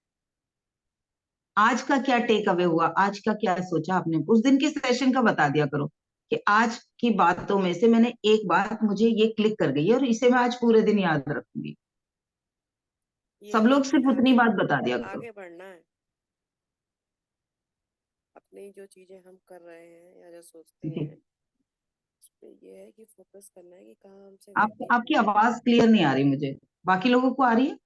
आज का क्या टेक अवे हुआ, आज का क्या सोचा आपने? उस दिन के सेशन का बता दिया करो कि आज की बातों में से मैंने एक बात, मुझे ये क्लिक कर गई है और इसे मैं आज पूरे दिन याद रखूंगी। सब यही है लोग कि सिर्फ उतनी आगे बात बता दिया करो। आगे बढ़ना है। अपनी जो चीजें हम कर रहे हैं या जो सोचते जी। हैं, उस पे ये है कि फोकस करना है कि कहाँ हमसे गलती आपकी हुई है। आवाज क्लियर नहीं आ रही मुझे, बाकी लोगों को आ रही है?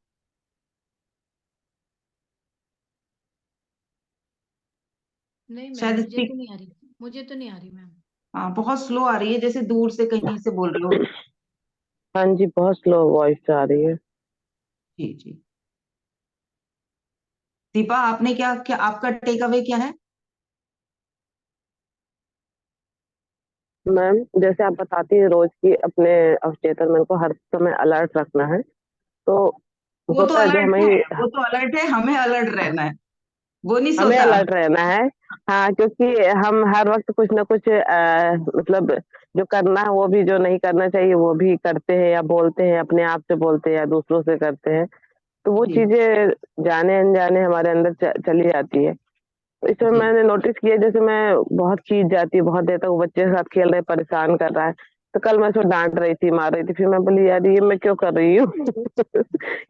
नहीं मैम, शायद मुझे तो स्पीक, नहीं आ रही, मुझे तो नहीं आ रही मैम। हाँ बहुत स्लो आ रही है, जैसे दूर से कहीं से बोल रहे हो। हाँ जी, बहुत स्लो वॉइस आ रही है। जी जी। दीपा, आपने क्या क्या, आपका टेक अवे क्या है? मैम, जैसे आप बताती हैं रोज की अपने अवचेतन मन को हर समय अलर्ट रखना है, तो वो तो होता है जो अलर्ट है, हमें वो तो अलर्ट है, हमें अलर्ट रहना है, वो नहीं हमें सोता। अलर्ट रहना है। हाँ, क्योंकि हम हर वक्त कुछ ना कुछ मतलब जो करना है वो भी, जो नहीं करना चाहिए वो भी करते हैं, या बोलते हैं, अपने आप से बोलते हैं या दूसरों से करते हैं। तो वो जी चीजें जाने अनजाने हमारे अंदर चली जाती है। तो इसमें जी। मैंने नोटिस किया, जैसे मैं बहुत खींच जाती हूँ, बहुत देर तक वो बच्चे के साथ खेल रहे, परेशान कर रहा है, तो कल मैं उसको डांट रही थी, मार रही थी, फिर मैं बोली यार ये मैं क्यों कर रही हूँ।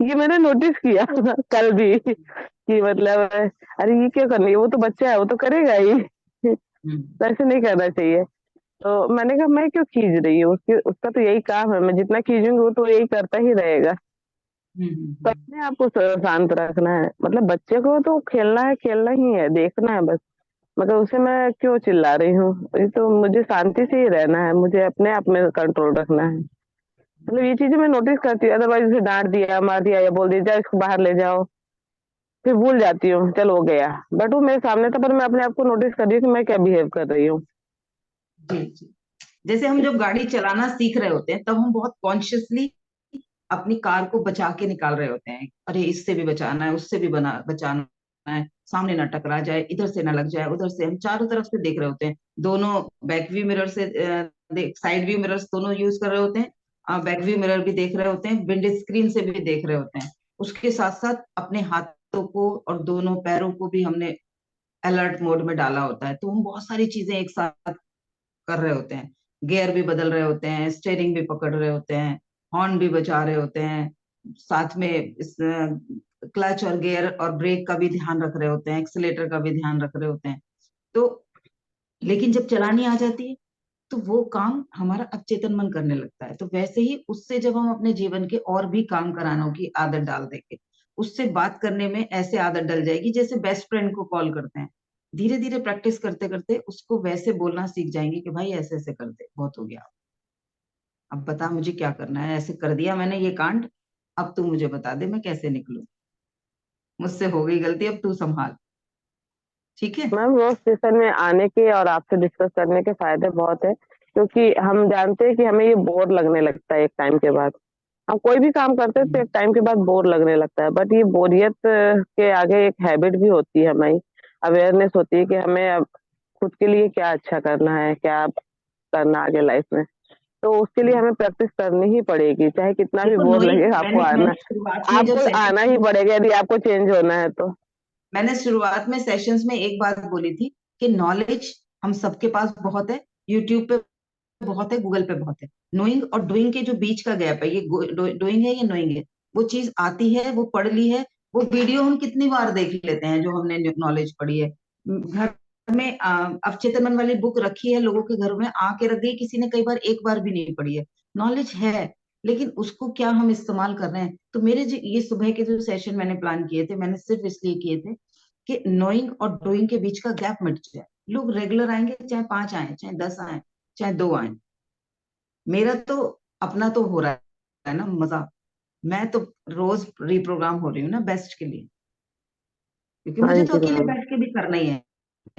ये मैंने नोटिस किया कल भी कि मतलब अरे ये क्यों करनी है, वो तो बच्चा है, वो तो करेगा ही। हम्म। तो ऐसे नहीं करना चाहिए। तो मैंने कहा मैं क्यों खींच रही हूँ, उसकी उसका तो यही काम है, मैं जितना खींचूंगी वो तो यही करता ही रहेगा। तो हम्म। अपने आप को शांत रखना है, मतलब बच्चे को तो खेलना है, खेलना ही है, देखना है बस, मगर उसे मैं क्यों चिल्ला रही हूँ? ये तो मुझे शांति से ही रहना है, मुझे अपने आप में कंट्रोल रखना है। मतलब ये चीजें मैं नोटिस करती हूँ, अदरवाइज उसे डांट दिया, मार दिया, या बोल दिया जाओ इसको बाहर ले जाओ, फिर भूल जाती हूँ, चल हो गया, बट वो मेरे सामने था, पर मैं अपने आप को नोटिस कर रही हूँ कि मैं क्या बिहेव कर रही हूँ। जी जी। जैसे हम जब गाड़ी चलाना सीख रहे होते हैं तब हम बहुत कॉन्शियसली अपनी कार को बचा के निकाल रहे होते हैं, अरे इससे भी बचाना है, उससे भी बचाना है, सामने ना टकरा जाए, इधर से ना लग जाए, उधर से, हम चारों तरफ से देख रहे होते हैं, दोनों बैक व्यू मिरर से साइड व्यू मिरर्स दोनों यूज कर रहे होते हैं, बैक व्यू मिरर भी देख रहे होते हैं, विंड स्क्रीन से भी देख रहे होते हैं। उसके साथ साथ अपने हाथों को और दोनों पैरों को भी हमने अलर्ट मोड में डाला होता है, तो हम बहुत सारी चीजें एक साथ कर रहे होते हैं, गियर भी बदल रहे होते हैं, स्टेयरिंग भी पकड़ रहे होते हैं, हॉर्न भी बजा रहे होते हैं, साथ में इस क्लच और गियर और ब्रेक का भी ध्यान रख रहे होते हैं, एक्सीलेटर का भी ध्यान रख रहे होते हैं। तो लेकिन जब चलानी आ जाती है तो वो काम हमारा अवचेतन मन करने लगता है। तो वैसे ही उससे जब हम अपने जीवन के और भी काम करानों की आदत डाल देंगे, उससे बात करने में ऐसे आदत डल जाएगी जैसे बेस्ट फ्रेंड को कॉल करते हैं, धीरे धीरे प्रैक्टिस करते करते उसको वैसे बोलना सीख जाएंगे कि भाई ऐसे ऐसे कर दे, बहुत हो गया, अब बता मुझे क्या करना है, ऐसे कर दिया मैंने ये कांड, अब तू मुझे बता दे मैं कैसे निकलूं, मुझसे हो गई गलती, अब तू संभाल। ठीक है। मैम रोज सेशन में आने के और आपसे डिस्कस करने के फायदे बहुत है, क्योंकि हम जानते हैं कि हमें ये बोर लगने लगता है एक टाइम के बाद। हम कोई भी काम करते हैं तो एक टाइम के बाद बोर लगने लगता है, बट ये बोरियत के आगे एक हैबिट भी होती है, हमारी अवेयरनेस होती है कि हमें अब खुद के लिए क्या अच्छा करना है, क्या करना आगे लाइफ में। तो उसके लिए हमें प्रैक्टिस करनी ही पड़ेगी, चाहे कितना भी देखो बोर नोइंग, लगे, आपको मैंने शुरुआत में जब आपको आना ही सेशन, पड़ेगा यदि आपको चेंज होना है तो। मैंने शुरुआत में सेशंस में एक बात बोली थी कि नॉलेज हम सबके पास बहुत है, यूट्यूब पे बहुत है, गूगल पे बहुत है, नोइंग और डूइंग के जो बीच का गैप है, ये डूइंग है, ये नोइंग है, वो चीज आती है, वो पढ़ ली है, वो वीडियो हम कितनी बार देख लेते हैं जो हमने नॉलेज पढ़ी है। घर में अवचेतन मन वाली बुक रखी है लोगों के घर में, आके रख गई, किसी ने कई बार एक बार भी नहीं पढ़ी है, नॉलेज है, लेकिन उसको क्या हम इस्तेमाल कर रहे हैं। तो मेरे जो ये सुबह के जो सेशन मैंने प्लान किए थे, मैंने सिर्फ इसलिए किए थे कि नोइंग और डूइंग के बीच का गैप मिट जाए, लोग रेगुलर आएंगे, चाहे 5 आए, चाहे 10 आए, चाहे 2 आए, मेरा तो अपना तो हो रहा है ना मजा, मैं तो रोज रिप्रोग्राम हो रही हूँ ना बेस्ट के लिए, क्योंकि हाँ मुझे तो जी अकेले मैम। बैठ के भी करना ही है।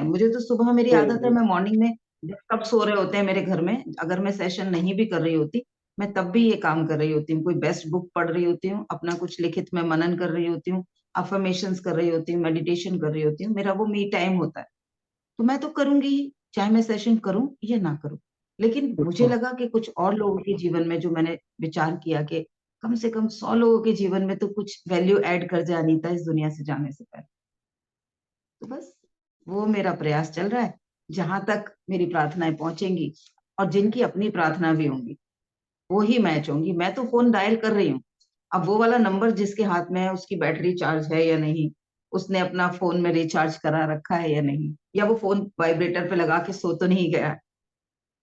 मुझे तो सुबह मेरी जी आदत है, जी। मैं मॉर्निंग में जब सब सो रहे होते हैं मेरे घर में, अगर मैं सेशन नहीं भी कर रही होती, मैं तब भी ये काम कर रही होती हूँ, कोई बेस्ट बुक पढ़ रही होती हूँ, अपना कुछ लिखित में मनन कर रही होती हूँ, अफर्मेशंस कर रही होती हूँ, मेडिटेशन कर रही होती हूँ, मेरा वो मी टाइम होता है। तो मैं तो करूंगी ही, चाहे मैं सेशन करूं या ना करूं। लेकिन मुझे लगा कि कुछ और लोगों के जीवन में, जो मैंने विचार किया कि कम से कम 100 लोगों के जीवन में तो कुछ वैल्यू ऐड कर जाए अनीता इस दुनिया से जाने से पहले। तो बस वो मेरा प्रयास चल रहा है, जहां तक मेरी प्रार्थनाएं पहुंचेंगी और जिनकी अपनी प्रार्थना भी होंगी वो ही मैच होंगी। मैं तो फोन डायल कर रही हूँ, अब वो वाला नंबर जिसके हाथ में है उसकी बैटरी चार्ज है या नहीं, उसने अपना फोन में रिचार्ज करा रखा है या नहीं, या वो फोन वाइब्रेटर पे लगा के सो तो नहीं गया,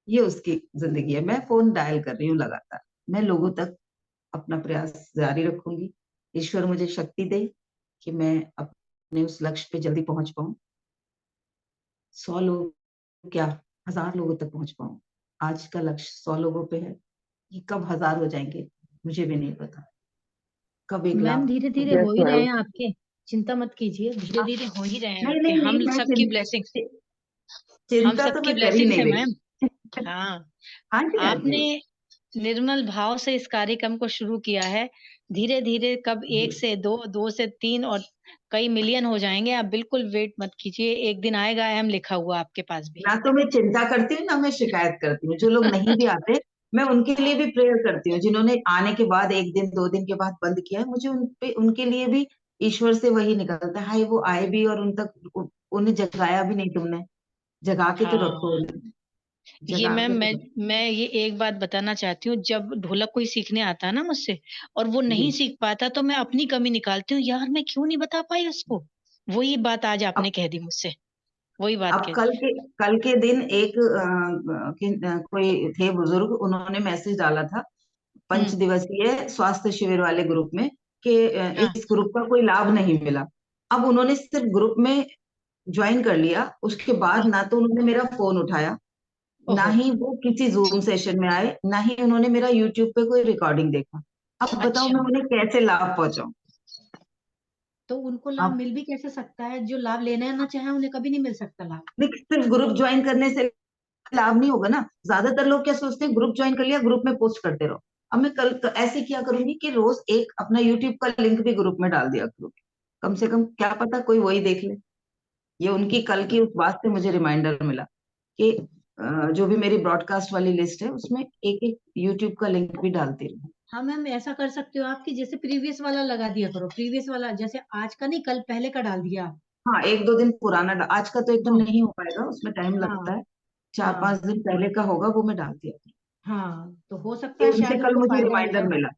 ये उसकी जिंदगी है। मैं फोन डायल कर रही हूँ लगातार, मैं लोगों तक अपना प्रयास जारी रखूंगी। ईश्वर मुझे शक्ति दे कि मैं अपने उस लक्ष्य पे जल्दी पहुंच पाऊं, 100 लोग क्या, 1000 लोगों तक पहुंच पाऊं। आज का लक्ष्य 100 लोगों पे है, ये कब 1000 हो जाएंगे मुझे भी नहीं पता, कब 1 मैम लाख धीरे हो धीरे जाएंगे। यस हो ही रहे मैम। हैं आपके, चिंता मत कीजिए, धीरे हाँ, धीरे हो ही रहे हैं नहीं आपके, नहीं नहीं, हम मैं सबकी ब्लेसिंग्स, हम चिंता तो सबकी मैं कर ही ब्लेसिंग्स नहीं है मैम। रही। हाँ, हाँ जी हाँ आपने जी निर्मल भाव से इस कार्यक्रम को शुरू किया है, धीरे धीरे कब जी। 1 से 2, 2 से 3 और कई मिलियन हो जाएंगे। आप बिल्कुल वेट मत कीजिए, एक दिन आएगा हम लिखा हुआ आपके पास भी। ना तो मैं चिंता करती हूँ ना मैं शिकायत करती हूँ, जो लोग नहीं भी आते मैं उनके लिए भी प्रेयर करती हूँ, जिन्होंने आने के बाद 1 दिन 2 दिन के बाद बंद किया है, मुझे उन पे उनके लिए भी ईश्वर से वही निकलता है, हाय वो आए भी और उन तक उन्हें जगाया भी नहीं तुमने, जगा के तो रखो हाँ, उन्हें, ये जगा मैम के तो मैं ये एक बात बताना चाहती हूँ, जब ढोलक कोई सीखने आता है ना मुझसे और वो रखो। नहीं जी। सीख पाता तो मैं अपनी कमी निकालती हूँ, यार मैं क्यों नहीं बता पाई उसको। वही बात आज आपने अब कह दी मुझसे, वही बात अब कह दी। कल के दिन एक कोई थे बुजुर्ग, उन्होंने मैसेज डाला था पंच हम्म। दिवसीय स्वास्थ्य शिविर वाले ग्रुप में कि हाँ। इस ग्रुप का कोई लाभ नहीं मिला। अब उन्होंने सिर्फ ग्रुप में ज्वाइन कर लिया, उसके बाद ना तो उन्होंने मेरा फोन उठाया, ना ओहो। ही वो किसी जूम सेशन में आए, ना ही उन्होंने मेरा यूट्यूब पे कोई रिकॉर्डिंग देखा। अब बताओ अच्छा। मैं उन्हें कैसे लाभ पहुंचाऊं। तो उनको लाभ आप मिल भी कैसे सकता है? जो लाभ लेना ना चाहे उन्हें कभी नहीं मिल सकता लाभ। देख, सिर्फ ग्रुप ज्वाइन करने से लाभ नहीं होगा ना। ज्यादातर लोग क्या सोचते हैं, ग्रुप ज्वाइन कर लिया, ग्रुप में पोस्ट करते रहो। अब मैं कल ऐसे क्या करूंगी कि रोज एक अपना यूट्यूब का लिंक भी ग्रुप में डाल दिया करूँ। कम से कम क्या पता कोई वही देख ले। ये उनकी कल की उस बात से मुझे रिमाइंडर मिला कि जो भी मेरी ब्रॉडकास्ट वाली लिस्ट है उसमें एक एक यूट्यूब का लिंक भी डालती रहूं। हाँ मैम, ऐसा कर सकते हो आप कि जैसे प्रीवियस वाला लगा दिया करो, प्रीवियस वाला जैसे आज का नहीं, कल पहले का डाल दिया आप। हाँ, 1-2 दिन पुराना आज का तो एकदम हाँ नहीं हो पाएगा, उसमें टाइम लगता हाँ है। 4-5 हाँ दिन पहले का होगा वो मैं डाल दिया। हाँ, तो हो सकता ये है उनसे शायद कल उनको मुझे फायदा हो रिमाइंडर जाए। मिला।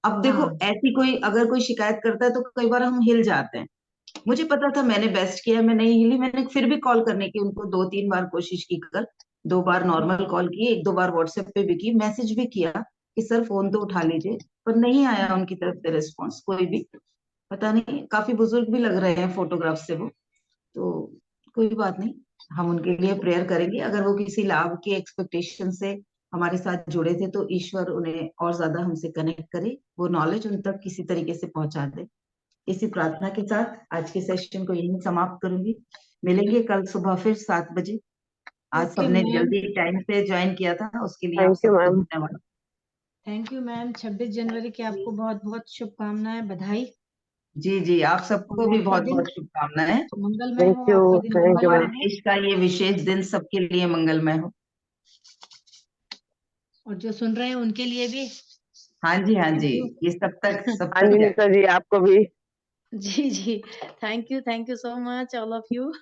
अब देखो, हाँ ऐसी कोई अगर कोई शिकायत करता है तो कई बार हम हिल जाते हैं। मुझे पता था मैंने बेस्ट किया, मैं नहीं हिली, मैंने फिर भी कॉल करने की उनको 2-3 बार कोशिश की। कल 2 बार नॉर्मल कॉल की, 1-2 बार व्हाट्सएप पे भी की, मैसेज भी किया कि सर फोन तो उठा लीजिए, पर नहीं आया उनकी तरफ से रिस्पॉन्स कोई भी। पता नहीं, काफी बुजुर्ग भी लग रहे हैं फोटोग्राफ से वो। तो कोई बात नहीं, हम उनके लिए प्रेयर करेंगे। अगर वो किसी लाभ की एक्सपेक्टेशन से हमारे साथ जुड़े थे तो ईश्वर उन्हें और ज्यादा हमसे कनेक्ट करे, वो नॉलेज उन तक किसी तरीके से पहुंचा दे। इसी प्रार्थना के साथ आज के सेशन को यहीं समाप्त करूंगी। मिलेंगे कल सुबह फिर 7 बजे। आज ओके सबने मैम, जल्दी टाइम से ज्वाइन किया था, उसके लिए आप थैंक यू सबको मैम। धन्यवाद। Thank you ma'am. 26 जनवरी की आपको बहुत बहुत शुभकामनाएं, बधाई। जी जी, आप और सबको भी आपका बहुत दिन बहुत शुभकामनाएं। मंगलमय थैंक हो, यू, आपका दिन थैंक यू हमारे मंगलमय मैम। हो। देश का ये विशेष दिन सबके लिए मंगलमय हो। और जो सुन रहे हैं उनके लिए भी। हाँ जी, हाँ जी, थैंक यू। ये सब हाँ तक जी जाए। निशा जी, आपको भी। जी जी, thank you so much all of you.